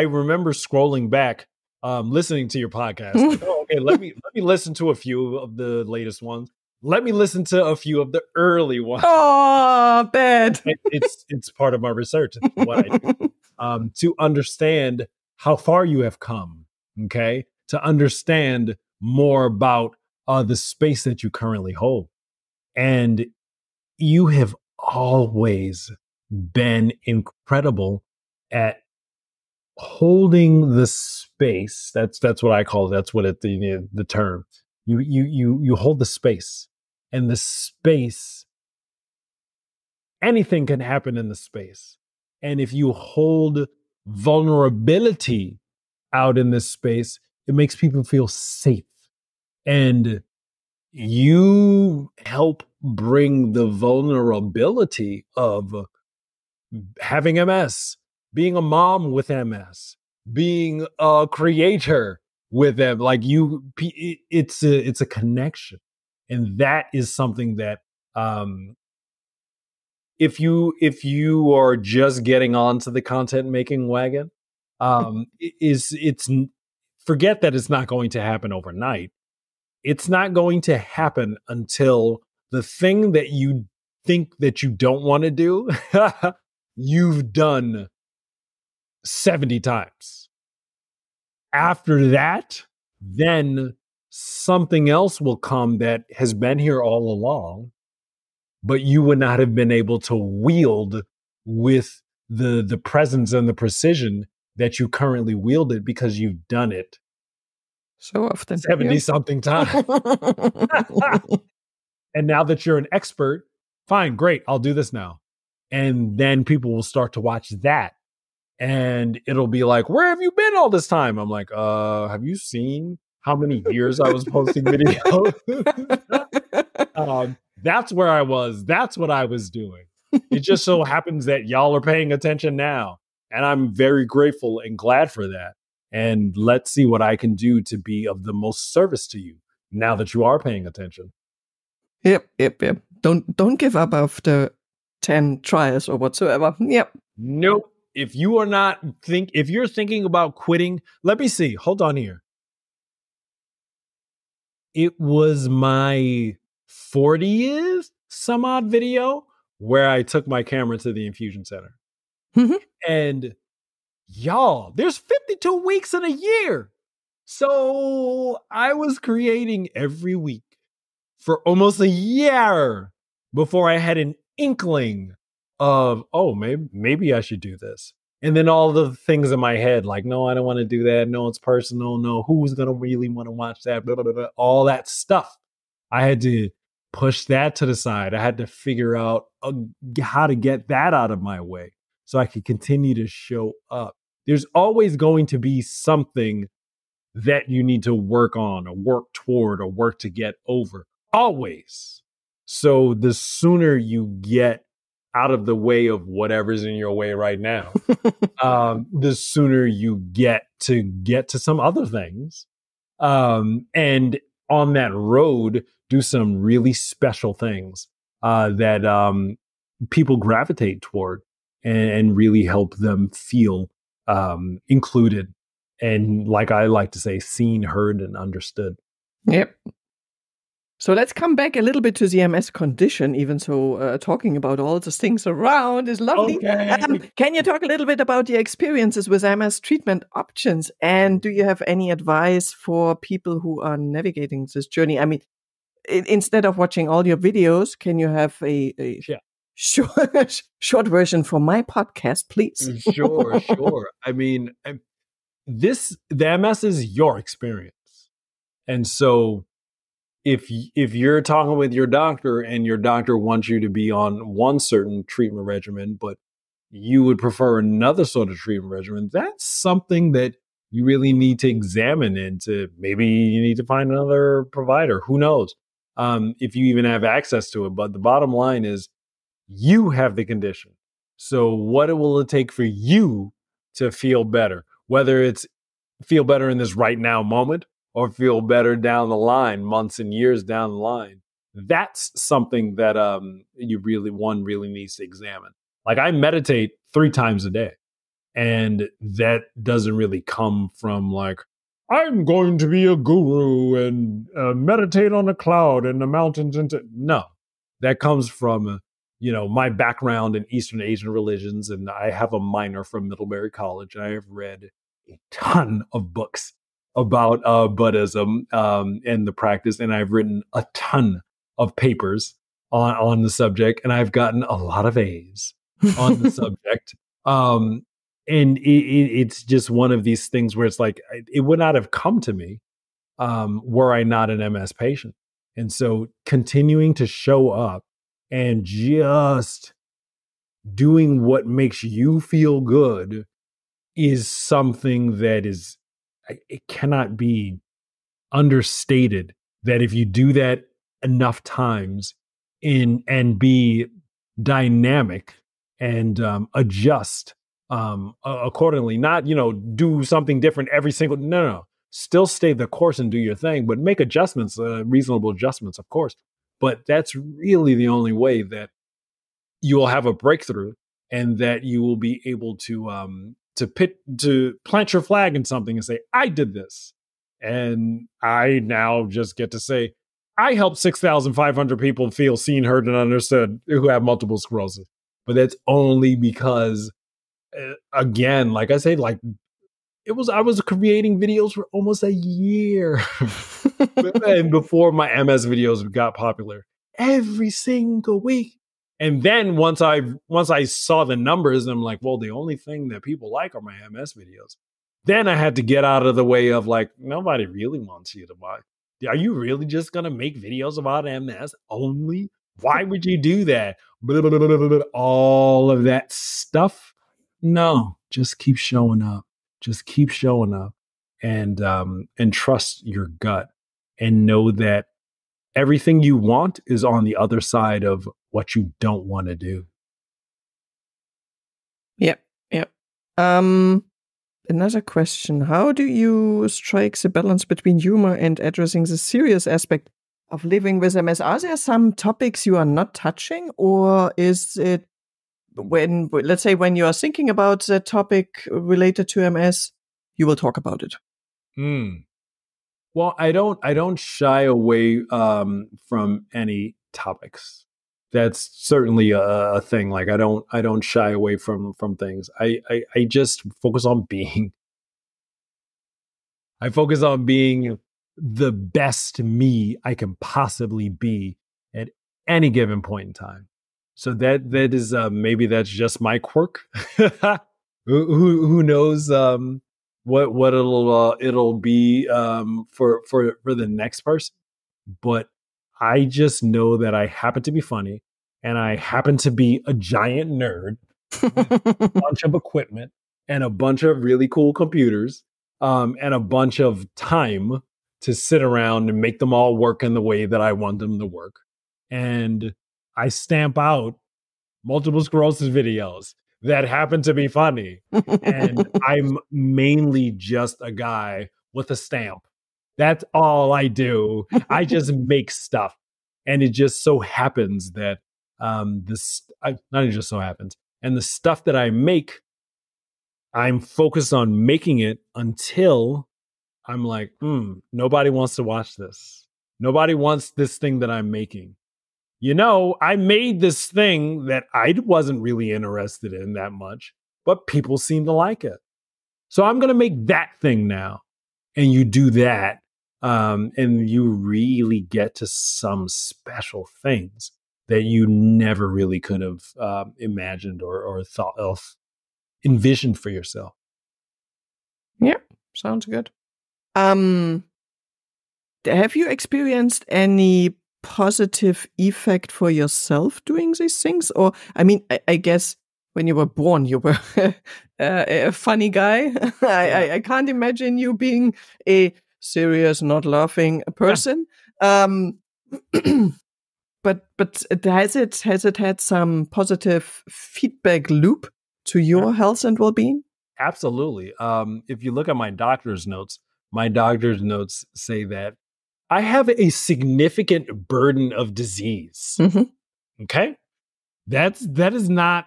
remember scrolling back, listening to your podcast. Like, oh, okay, let me listen to a few of the latest ones. Let me listen to a few of the early ones. Oh, bad. It's part of my research. It's what I do. To understand how far you have come, okay? To understand more about the space that you currently hold. And you have always been incredible at holding the space. That's what I call it. That's what the term. You hold the space, and the space, anything can happen in the space. And if you hold vulnerability out in this space, it makes people feel safe. And you help bring the vulnerability of having MS, being a mom with MS, being a creator with them. Like it's a connection. And that is something that, if you are just getting onto the content making wagon, it's forget that it's not going to happen overnight. It's not going to happen until the thing that you think that you don't want to do, you've done 70 times. After that, then something else will come that has been here all along, but you would not have been able to wield with the presence and the precision that you currently wield it, because you've done it so often, 70 something times. And now that you're an expert, fine, great, I'll do this now. And then people will start to watch that, and it'll be like, where have you been all this time? I'm like, have you seen how many years I was posting videos? That's where I was. That's what I was doing. It just so happens that y'all are paying attention now. And I'm very grateful and glad for that. And let's see what I can do to be of the most service to you now that you are paying attention. Yep. Don't give up after 10 tries or whatsoever. Yep. Nope. If you're thinking about quitting, let me see. Hold on here. It was my 40th some odd video where I took my camera to the infusion center. And y'all, there's 52 weeks in a year. So I was creating every week for almost a year before I had an inkling of, oh, maybe I should do this. And then all the things in my head, like, no, I don't want to do that. No, it's personal. No, who's going to really want to watch that? Blah, blah, blah, blah. All that stuff. I had to push that to the side. I had to figure out how to get that out of my way so I could continue to show up. there's always going to be something that you need to work on or work toward or work to get over. Always. So the sooner you get out of the way of whatever's in your way right now, the sooner you get to some other things. And on that road, do some really special things that people gravitate toward and really help them feel included. And like I like to say, seen, heard, and understood. Yep. So let's come back a little bit to the MS condition, even so talking about all the things around is lovely. Okay. Can you talk a little bit about your experiences with MS treatment options? And do you have any advice for people who are navigating this journey? I mean, instead of watching all your videos, can you have a short version for my podcast, please? Sure. I mean, the MS is your experience. And so if you're talking with your doctor and your doctor wants you to be on one certain treatment regimen, but you would prefer another sort of treatment regimen, that's something that you really need to examine into. Maybe you need to find another provider. Who knows? If you even have access to it. But the bottom line is you have the condition. So what will it take for you to feel better? Whether it's feel better in this right now moment or feel better down the line, months and years down the line. That's something that one really needs to examine. Like I meditate 3 times a day, and that doesn't really come from like, I'm going to be a guru and meditate on a cloud in the mountains. No, that comes from, my background in Eastern Asian religions. And I have a minor from Middlebury College. And I have read a ton of books about Buddhism and the practice. And I've written a ton of papers on the subject. And I've gotten a lot of A's on the subject. And it's just one of these things where it's like, it would not have come to me were I not an MS patient. And so continuing to show up and just doing what makes you feel good is something that it cannot be understated that if you do that enough times and be dynamic and adjust accordingly, not, do something different every single, no, still stay the course and do your thing, but make adjustments, reasonable adjustments, of course. But that's really the only way that you will have a breakthrough and that you will be able to plant your flag in something and say, I did this. And I now just get to say, I helped 6,500 people feel seen, heard, and understood who have multiple sclerosis. But that's only because, again, like I say, I was creating videos for almost a year. And before my MS videos got popular, every single week. And then once I saw the numbers, I'm like, well, the only thing that people like are my MS videos. Then I had to get out of the way of like, nobody really wants you to buy. Are you really just going to make videos about MS only? Why would you do that? Blah, blah, blah, blah, blah, all of that stuff. No, just keep showing up. Just keep showing up and trust your gut and know that everything you want is on the other side of what you don't want to do. Yep. Another question. How do you strike the balance between humor and addressing the serious aspect of living with MS? Are there some topics you are not touching, or is it when you are thinking about the topic related to MS, you will talk about it? Well, I don't shy away from any topics. That's certainly a thing. Like I don't shy away from things. I just focus on being. I focus on being the best me I can possibly be at any given point in time. So that is maybe that's just my quirk. Who knows what it'll be for the next person. But I just know that I happen to be funny and I happen to be a giant nerd with a bunch of equipment and a bunch of really cool computers, and a bunch of time to sit around and make them all work in the way that I want them to work. And I stamp out multiple sclerosis videos that happen to be funny. And I'm mainly just a guy with a stamp. That's all I do. I just make stuff. And it just so happens that not it just so happens. And the stuff that I make, I'm focused on making it until I'm like, nobody wants to watch this. Nobody wants this thing that I'm making. I made this thing that I wasn't really interested in that much, but people seem to like it. So I'm going to make that thing now. And you do that, and you really get to some special things that you never really could have imagined or thought of, envisioned for yourself. Yeah, sounds good. Have you experienced any positive effect for yourself doing these things? Or, I mean, I guess when you were born, you were a funny guy. I can't imagine you being a serious, not laughing person. Yeah. But has it had some positive feedback loop to your health and well-being? Absolutely. If you look at my doctor's notes say that I have a significant burden of disease. Mm-hmm. Okay? That's not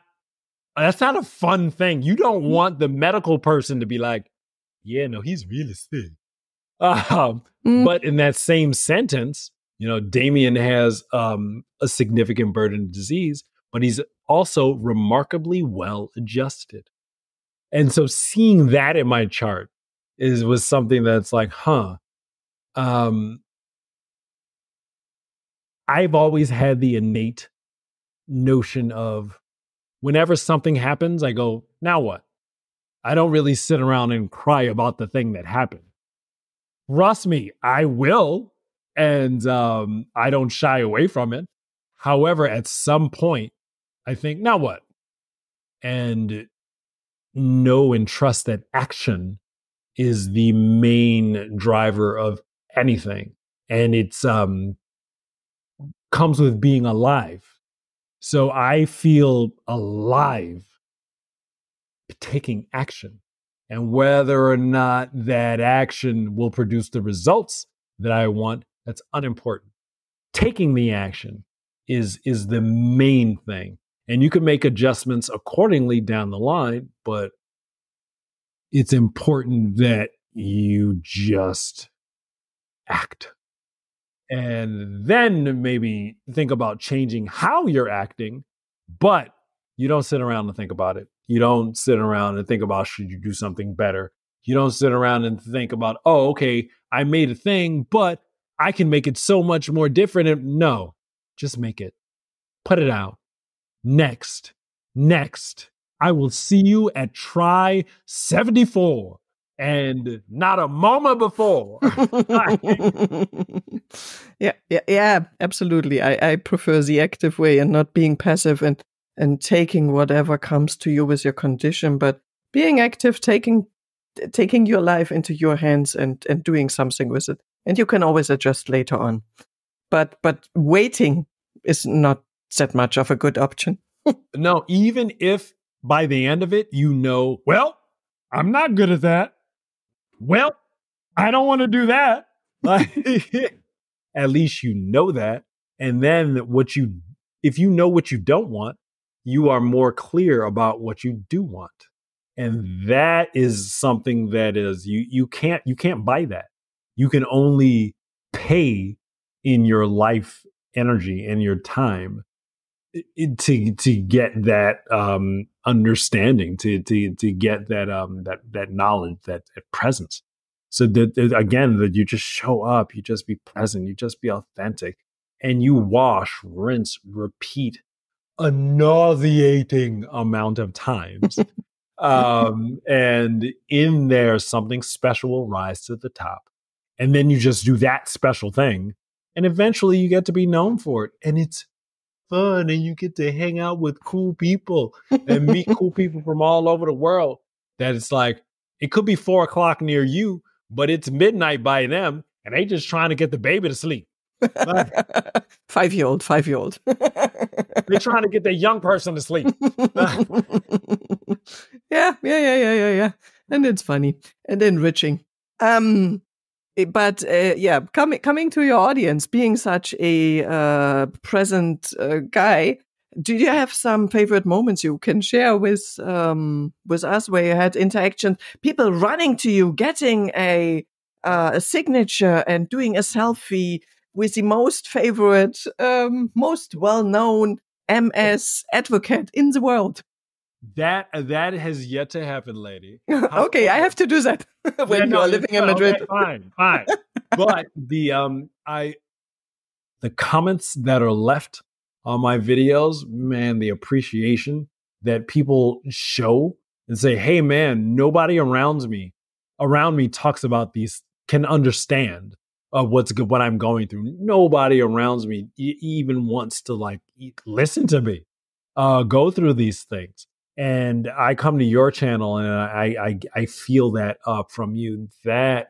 a fun thing. You don't want the medical person to be like, yeah, no, he's really sick. But in that same sentence, Damian has a significant burden of disease, but he's also remarkably well adjusted. And so seeing that in my chart was something that's like, I've always had the innate notion of whenever something happens, I go, now what? I don't really sit around and cry about the thing that happened. Trust me, I will. And I don't shy away from it. However, at some point, I think, now what? And know and trust that action is the main driver of anything. And it's comes with being alive. So I feel alive taking action. And whether or not that action will produce the results that I want, that's unimportant. Taking the action is the main thing. And you can make adjustments accordingly down the line, but it's important that you just act. And then maybe think about changing how you're acting, but you don't sit around and think about it. You don't sit around and think about, should you do something better? You don't sit around and think about, oh, okay, I made a thing, but I can make it so much more different. And no, just make it. Put it out. Next. I will see you at try 74. And not a moment before. Yeah, absolutely. I prefer the active way and not being passive and taking whatever comes to you with your condition, but being active, taking your life into your hands and doing something with it. And you can always adjust later on. But waiting is not that much of a good option. No, even if by the end of it, well, I'm not good at that. Well, I don't want to do that. At least you know that. And then if you know what you don't want, you are more clear about what you do want. And that is something that is, you can't buy that. You can only pay in your life energy and your time to get that understanding, to get that knowledge, that presence. So that again, that you just show up, you just be present, you just be authentic, and you wash, rinse, repeat a nauseating amount of times. And in there, something special will rise to the top. And then you just do that special thing. And eventually you get to be known for it. And it's fun. And you get to hang out with cool people and meet cool people from all over the world. that it's like, it could be 4 o'clock near you, but it's midnight by them, and they just trying to get the baby to sleep. Like, 5-year-old. they're trying to get the young person to sleep. Yeah. And it's funny and enriching. But coming to your audience, being such a present guy, do you have some favorite moments you can share with us where you had interaction, people running to you, getting a signature and doing a selfie with the most favorite, most well-known MS advocate in the world? That has yet to happen, lady. Okay, I have to do that when you are living in Madrid. Okay, fine. But the comments that are left on my videos, man, the appreciation that people show and say, "Hey, man, nobody around me talks about these, can understand what I'm going through. Nobody around me even wants to listen to me go through these things." And I come to your channel and I feel that up from you. That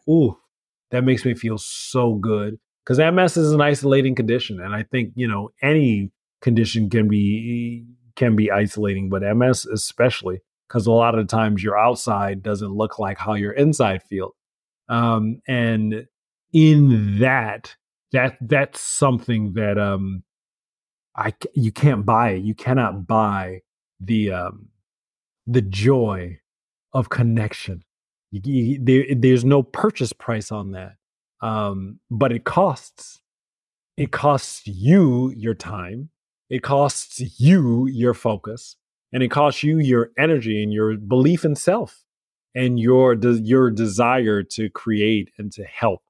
makes me feel so good, because MS is an isolating condition, and I think any condition can be isolating, but MS especially, because a lot of times your outside doesn't look like how your inside feels. And in that's something that you can't buy it. You cannot buy the joy of connection. There's no purchase price on that. But it costs. It costs you your time. It costs you your focus, and it costs you your energy and your belief in self and your desire to create and to help.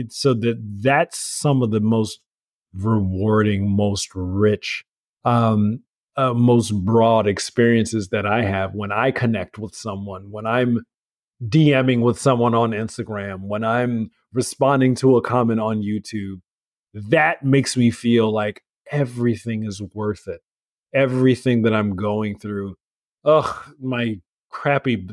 So that's some of the most rewarding, most rich, most broad experiences that I have when I connect with someone, when I'm DMing with someone on Instagram, when I'm responding to a comment on YouTube. That makes me feel like everything is worth it. Everything that I'm going through, my crappy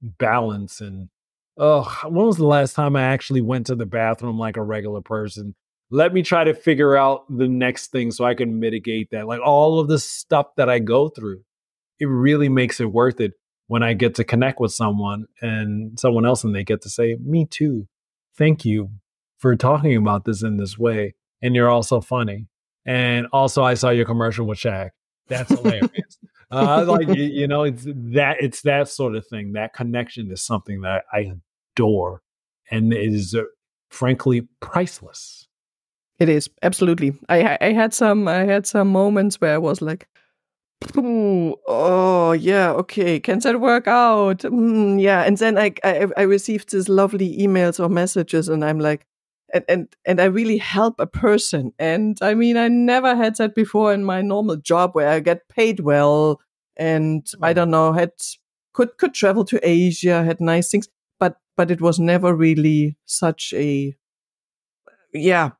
balance, and when was the last time I actually went to the bathroom like a regular person? Let me try to figure out the next thing so I can mitigate that. Like all of the stuff that I go through, it really makes it worth it when I get to connect with someone else and they get to say, "Me too. Thank you for talking about this in this way. And you're also funny. And also I saw your commercial with Shaq. That's hilarious." It's that sort of thing. That connection is something that I adore, and it is frankly priceless. It is, absolutely. I had some moments where I was like, oh yeah, okay, can that work out? Yeah, and then I received these lovely emails or messages, and I'm like, and I really help a person, and I mean, I never had that before in my normal job where I get paid well, and I don't know, could travel to Asia, had nice things, but it was never really such a, yeah,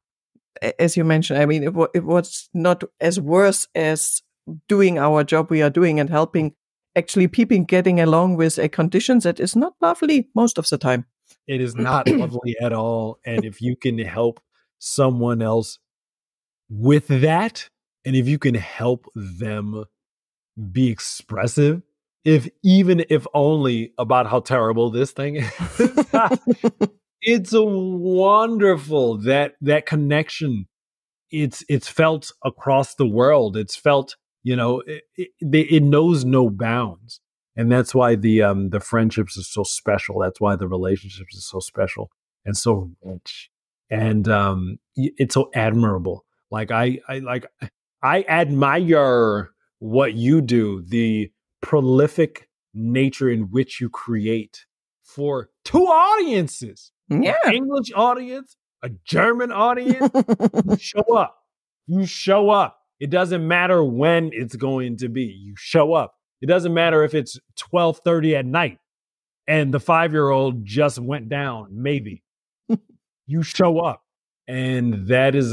as you mentioned. I mean, it was not as worse as doing our job we are doing and helping actually people getting along with a condition that is not lovely most of the time. It is not lovely at all. And if you can help someone else with that, and if you can help them be expressive, if only about how terrible this thing is, it's a wonderful that connection. It's felt across the world. It's felt, it knows no bounds. And that's why the friendships are so special. That's why the relationships are so special and so rich. And it's so admirable. Like I admire what you do, the prolific nature in which you create for two audiences. Yeah. An English audience, a German audience. You show up. It doesn't matter when it's going to be. You show up. It doesn't matter if it's 12:30 at night and the 5-year-old just went down, maybe. You show up. And that is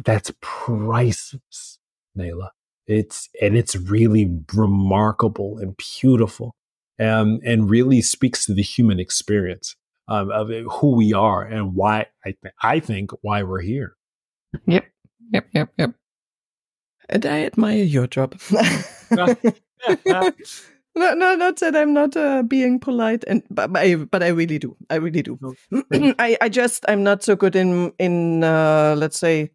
that's priceless, Nayla. It's really remarkable and beautiful, and really speaks to the human experience of who we are and why I think why we're here. Yep. And I admire your job. No, not that I'm not being polite, but I really do. I really do. I'm not so good in let's say,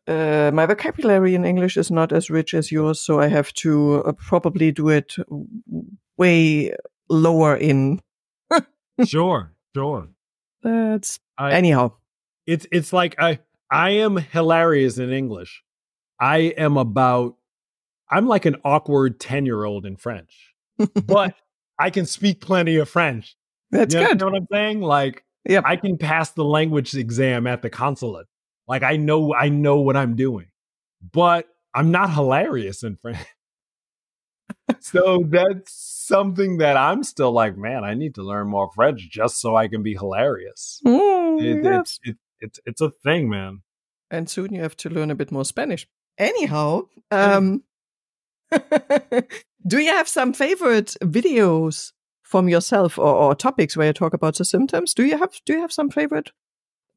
my vocabulary in English is not as rich as yours, so I have to probably do it way lower in. Sure. That's anyhow. It's like I am hilarious in English. I'm like an awkward 10-year-old in French. But I can speak plenty of French. That's good. You know what I'm saying? Like, yep. I can pass the language exam at the consulate. Like, I know what I'm doing. But I'm not hilarious in French. So that's something that I'm still like, man, I need to learn more French just so I can be hilarious. Yes. It's a thing, man. And soon you have to learn a bit more Spanish. Anyhow, do you have some favorite videos from yourself or topics where you talk about the symptoms? Do you have some favorite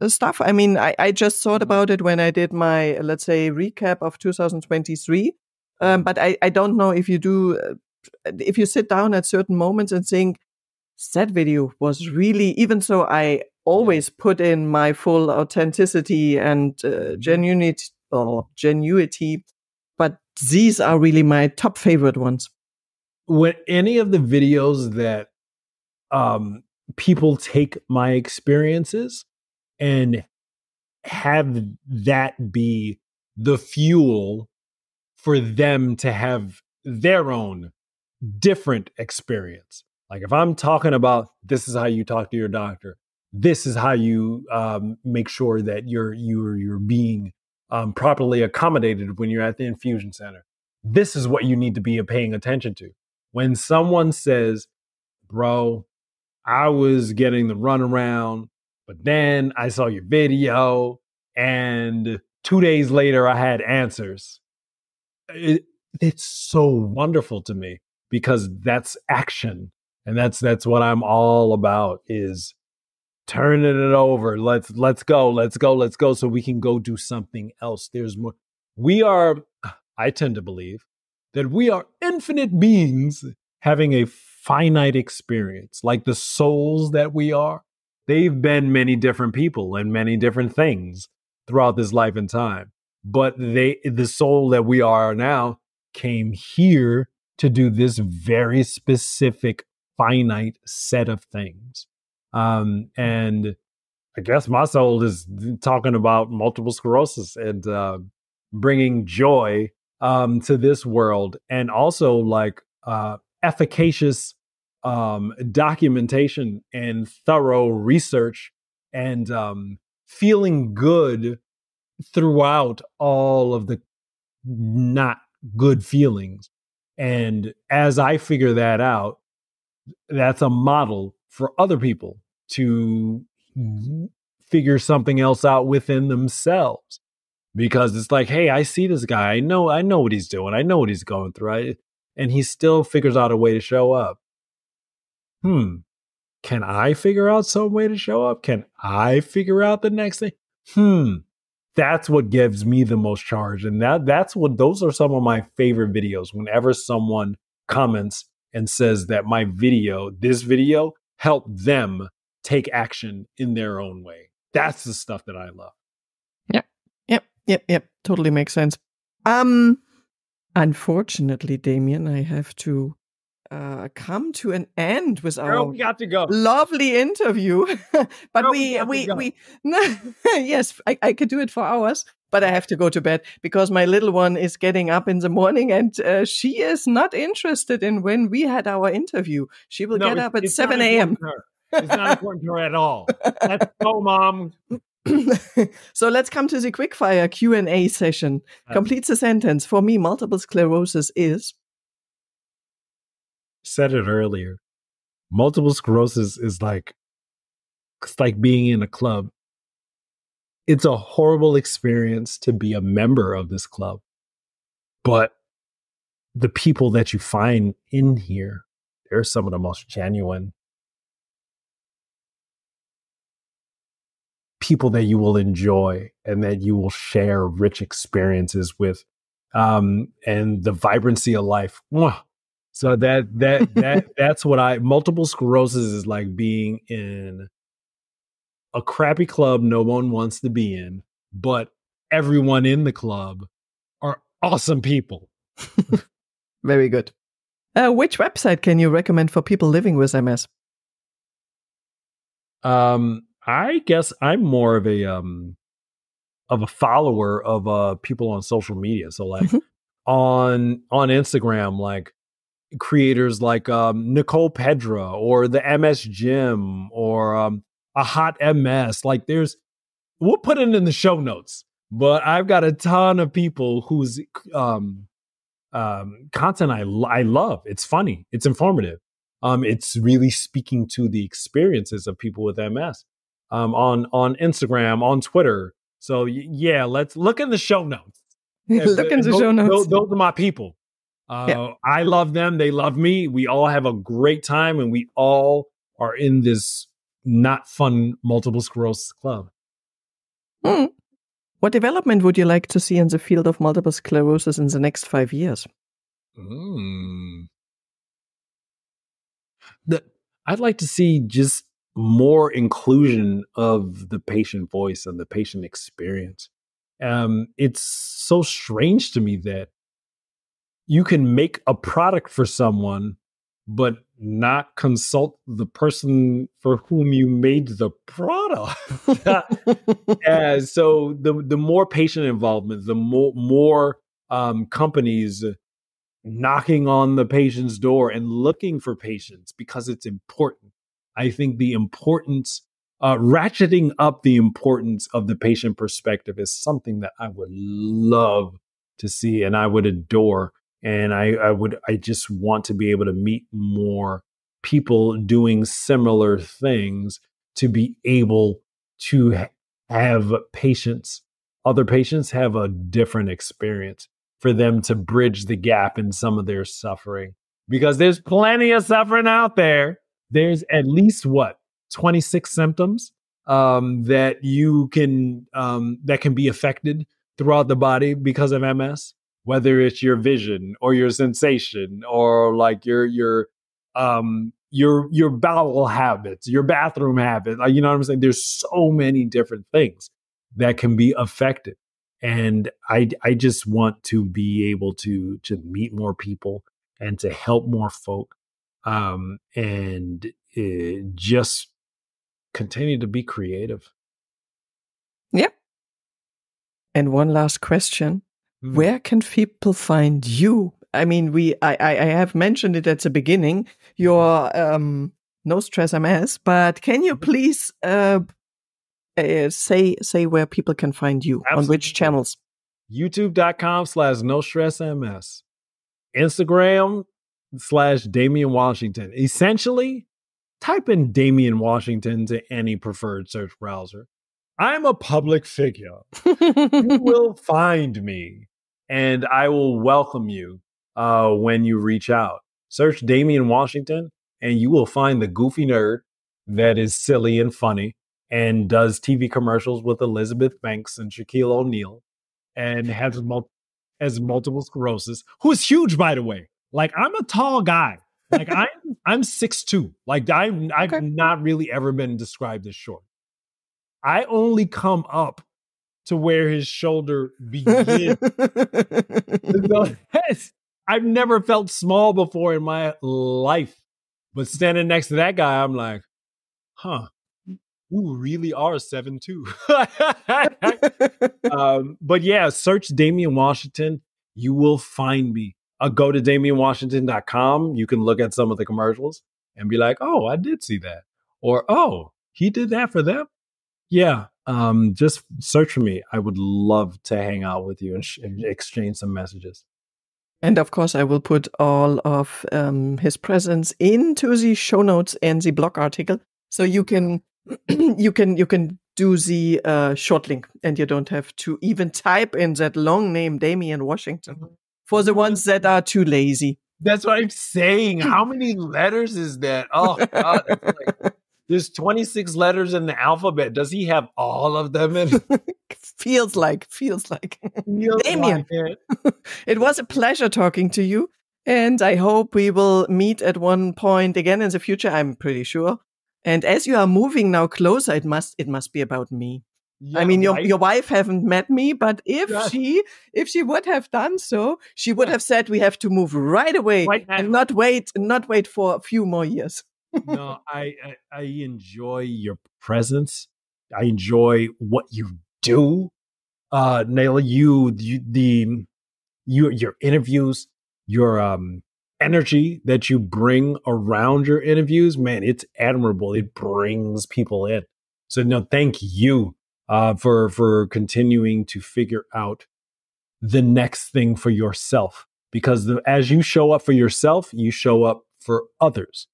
stuff? I mean, I just thought about it when I did my, let's say, recap of 2023. But I don't know if you do, if you sit down at certain moments and think that video was really, even so I always put in my full authenticity and genuinity, but these are really my top favorite ones. When any of the videos that people take my experiences and have that be the fuel for them to have their own different experience. Like if I'm talking about this is how you talk to your doctor, this is how you make sure that you're being properly accommodated when you're at the infusion center. This is what you need to be paying attention to. When someone says, bro, I was getting the runaround, but then I saw your video and 2 days later I had answers. It's so wonderful to me because that's action. And that's what I'm all about is turning it over. Let's go so we can go do something else. There's more. I tend to believe that we are infinite beings having a finite experience. Like the souls that we are, they've been many different people and many different things throughout this life and time. But the soul that we are now came here to do this very specific finite set of things. And I guess my soul is talking about multiple sclerosis and bringing joy to this world, and also like efficacious documentation and thorough research and feeling good throughout all of the not good feelings. And as I figure that out, that's a model for other people to figure something else out within themselves. Because it's like, hey, I see this guy. I know what he's doing. I know what he's going through. And he still figures out a way to show up. Can I figure out some way to show up? Can I figure out the next thing? That's what gives me the most charge. And those are some of my favorite videos. Whenever someone comments and says that this video helped them take action in their own way. That's the stuff that I love. Yep. Totally makes sense. Unfortunately, Damian, I have to come to an end with our we got to go. Lovely interview. But yes, I could do it for hours, but I have to go to bed because my little one is getting up in the morning and she is not interested in when we had our interview. She will get up at 7 a.m. It's not important to her at all. Let's go, Mom. So let's come to the quickfire Q&A session. Complete the sentence. For me, multiple sclerosis is... Said it earlier. Multiple sclerosis is like, it's like being in a club. It's a horrible experience to be a member of this club. But the people that you find in here, they're some of the most genuine people that you will enjoy and that you will share rich experiences with, and the vibrancy of life. Mwah. So that's what multiple sclerosis is like being in a crappy club no one wants to be in, but everyone in the club are awesome people. Very good. Which website can you recommend for people living with MS? I guess I'm more of a follower of people on social media. So like on Instagram, like creators like Nicole Pedra or the MS Gym or a hot MS. Like we'll put it in the show notes, but I've got a ton of people whose content I love. It's funny. It's informative. It's really speaking to the experiences of people with MS on Instagram, on Twitter. So yeah, let's look in the show notes. Look in the show notes. Those are my people. I love them. They love me. We all have a great time, and we all are in this not fun multiple sclerosis club. What development would you like to see in the field of multiple sclerosis in the next 5 years? I'd like to see just more inclusion of the patient voice and the patient experience. It's so strange to me that you can make a product for someone, but not consult the person for whom you made the product. So the more patient involvement, the more companies knocking on the patient's door and looking for patients because it's important. I think the importance, ratcheting up the importance of the patient perspective is something that I would love to see and I would adore. And I just want to be able to meet more people doing similar things to be able to have other patients have a different experience for them to bridge the gap in some of their suffering. Because there's plenty of suffering out there. There's at least 26 symptoms that can be affected throughout the body because of MS. Whether it's your vision or your sensation or like your bowel habits, your bathroom habits, you know what I'm saying? There's so many different things that can be affected. And I just want to be able to meet more people and to help more folk, and just continue to be creative. Yeah. And one last question. Where can people find you? I mean, I have mentioned it at the beginning, your NoStressMS, but can you please say where people can find you? Absolutely. On which channels? YouTube.com/NoStressMS. Instagram /Damian Washington. Essentially, type in Damian Washington to any preferred search browser. I'm a public figure. You will find me. And I will welcome you when you reach out. Search Damian Washington, and you will find the goofy nerd that is silly and funny and does TV commercials with Elizabeth Banks and Shaquille O'Neal and has multiple sclerosis, who is huge, by the way. Like, I'm a tall guy. Like, I'm 6'2". Like, I've not really ever been described as short. I only come up to where his shoulder begins. I've never felt small before in my life. But standing next to that guy, I'm like, you really are 7'2". But yeah, search Damian Washington. You will find me. Go to DamianWashington.com. You can look at some of the commercials and be like, oh, I did see that. Or, oh, he did that for them? Yeah. Just search for me. I would love to hang out with you and exchange some messages. And of course, I will put all of his presence into the show notes and the blog article, so you can do the short link, and you don't have to even type in that long name, Damian Washington. for the ones that are too lazy. That's what I'm saying. How many letters is that? Oh, God. It's like, there's 26 letters in the alphabet. Does he have all of them in? Feels like. Damian, it was a pleasure talking to you. And I hope we will meet at one point again in the future. I'm pretty sure. And as you are moving now closer, it must be about me. Yeah, I mean, right? your wife haven't met me, but if she would have done so, she would have said we have to move right away and not wait for a few more years. No, I enjoy your presence. I enjoy what you do. Naila, your interviews, your energy that you bring around your interviews, man, it's admirable. It brings people in. So no, thank you for continuing to figure out the next thing for yourself. Because as you show up for yourself, you show up for others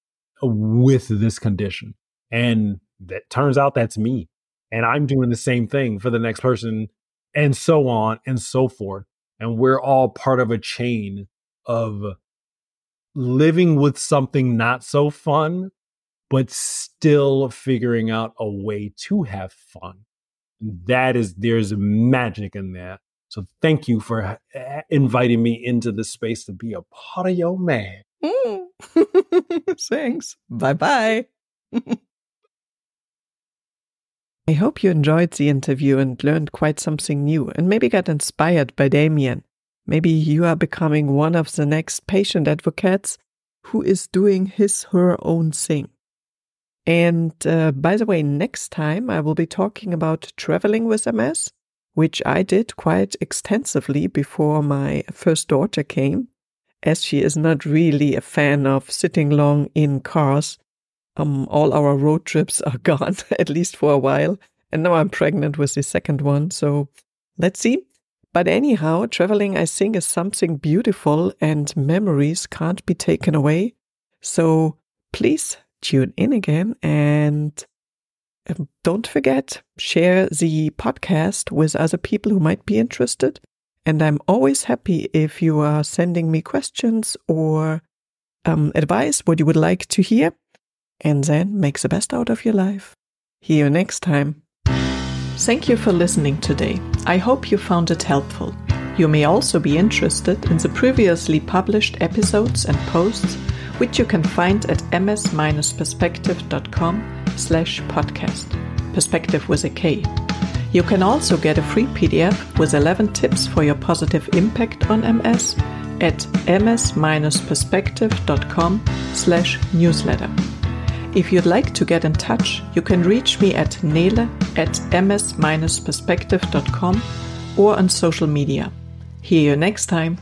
with this condition. And that turns out that's me. And I'm doing the same thing for the next person, and so on and so forth. And we're all part of a chain of living with something not so fun, but still figuring out a way to have fun. There's magic in that. So thank you for inviting me into this space to be a part of your man. Thanks. Bye-bye. I hope you enjoyed the interview and learned quite something new and maybe got inspired by Damian. Maybe you are becoming one of the next patient advocates who is doing her own thing. And by the way, next time I will be talking about traveling with MS, which I did quite extensively before my first daughter came, as she is not really a fan of sitting long in cars. All our road trips are gone, at least for a while. And now I'm pregnant with the second one, so let's see. But anyhow, traveling, I think, is something beautiful and memories can't be taken away. So please tune in again and don't forget, share the podcast with other people who might be interested. And I'm always happy if you are sending me questions or advice, what you would like to hear. And then make the best out of your life. See you next time. Thank you for listening today. I hope you found it helpful. You may also be interested in the previously published episodes and posts, which you can find at ms-perspektive.com/podcast. Perspective with a K. You can also get a free PDF with 11 tips for your positive impact on MS at ms-perspektive.com/newsletter. If you'd like to get in touch, you can reach me at nele@ms-perspektive.com or on social media. See you next time.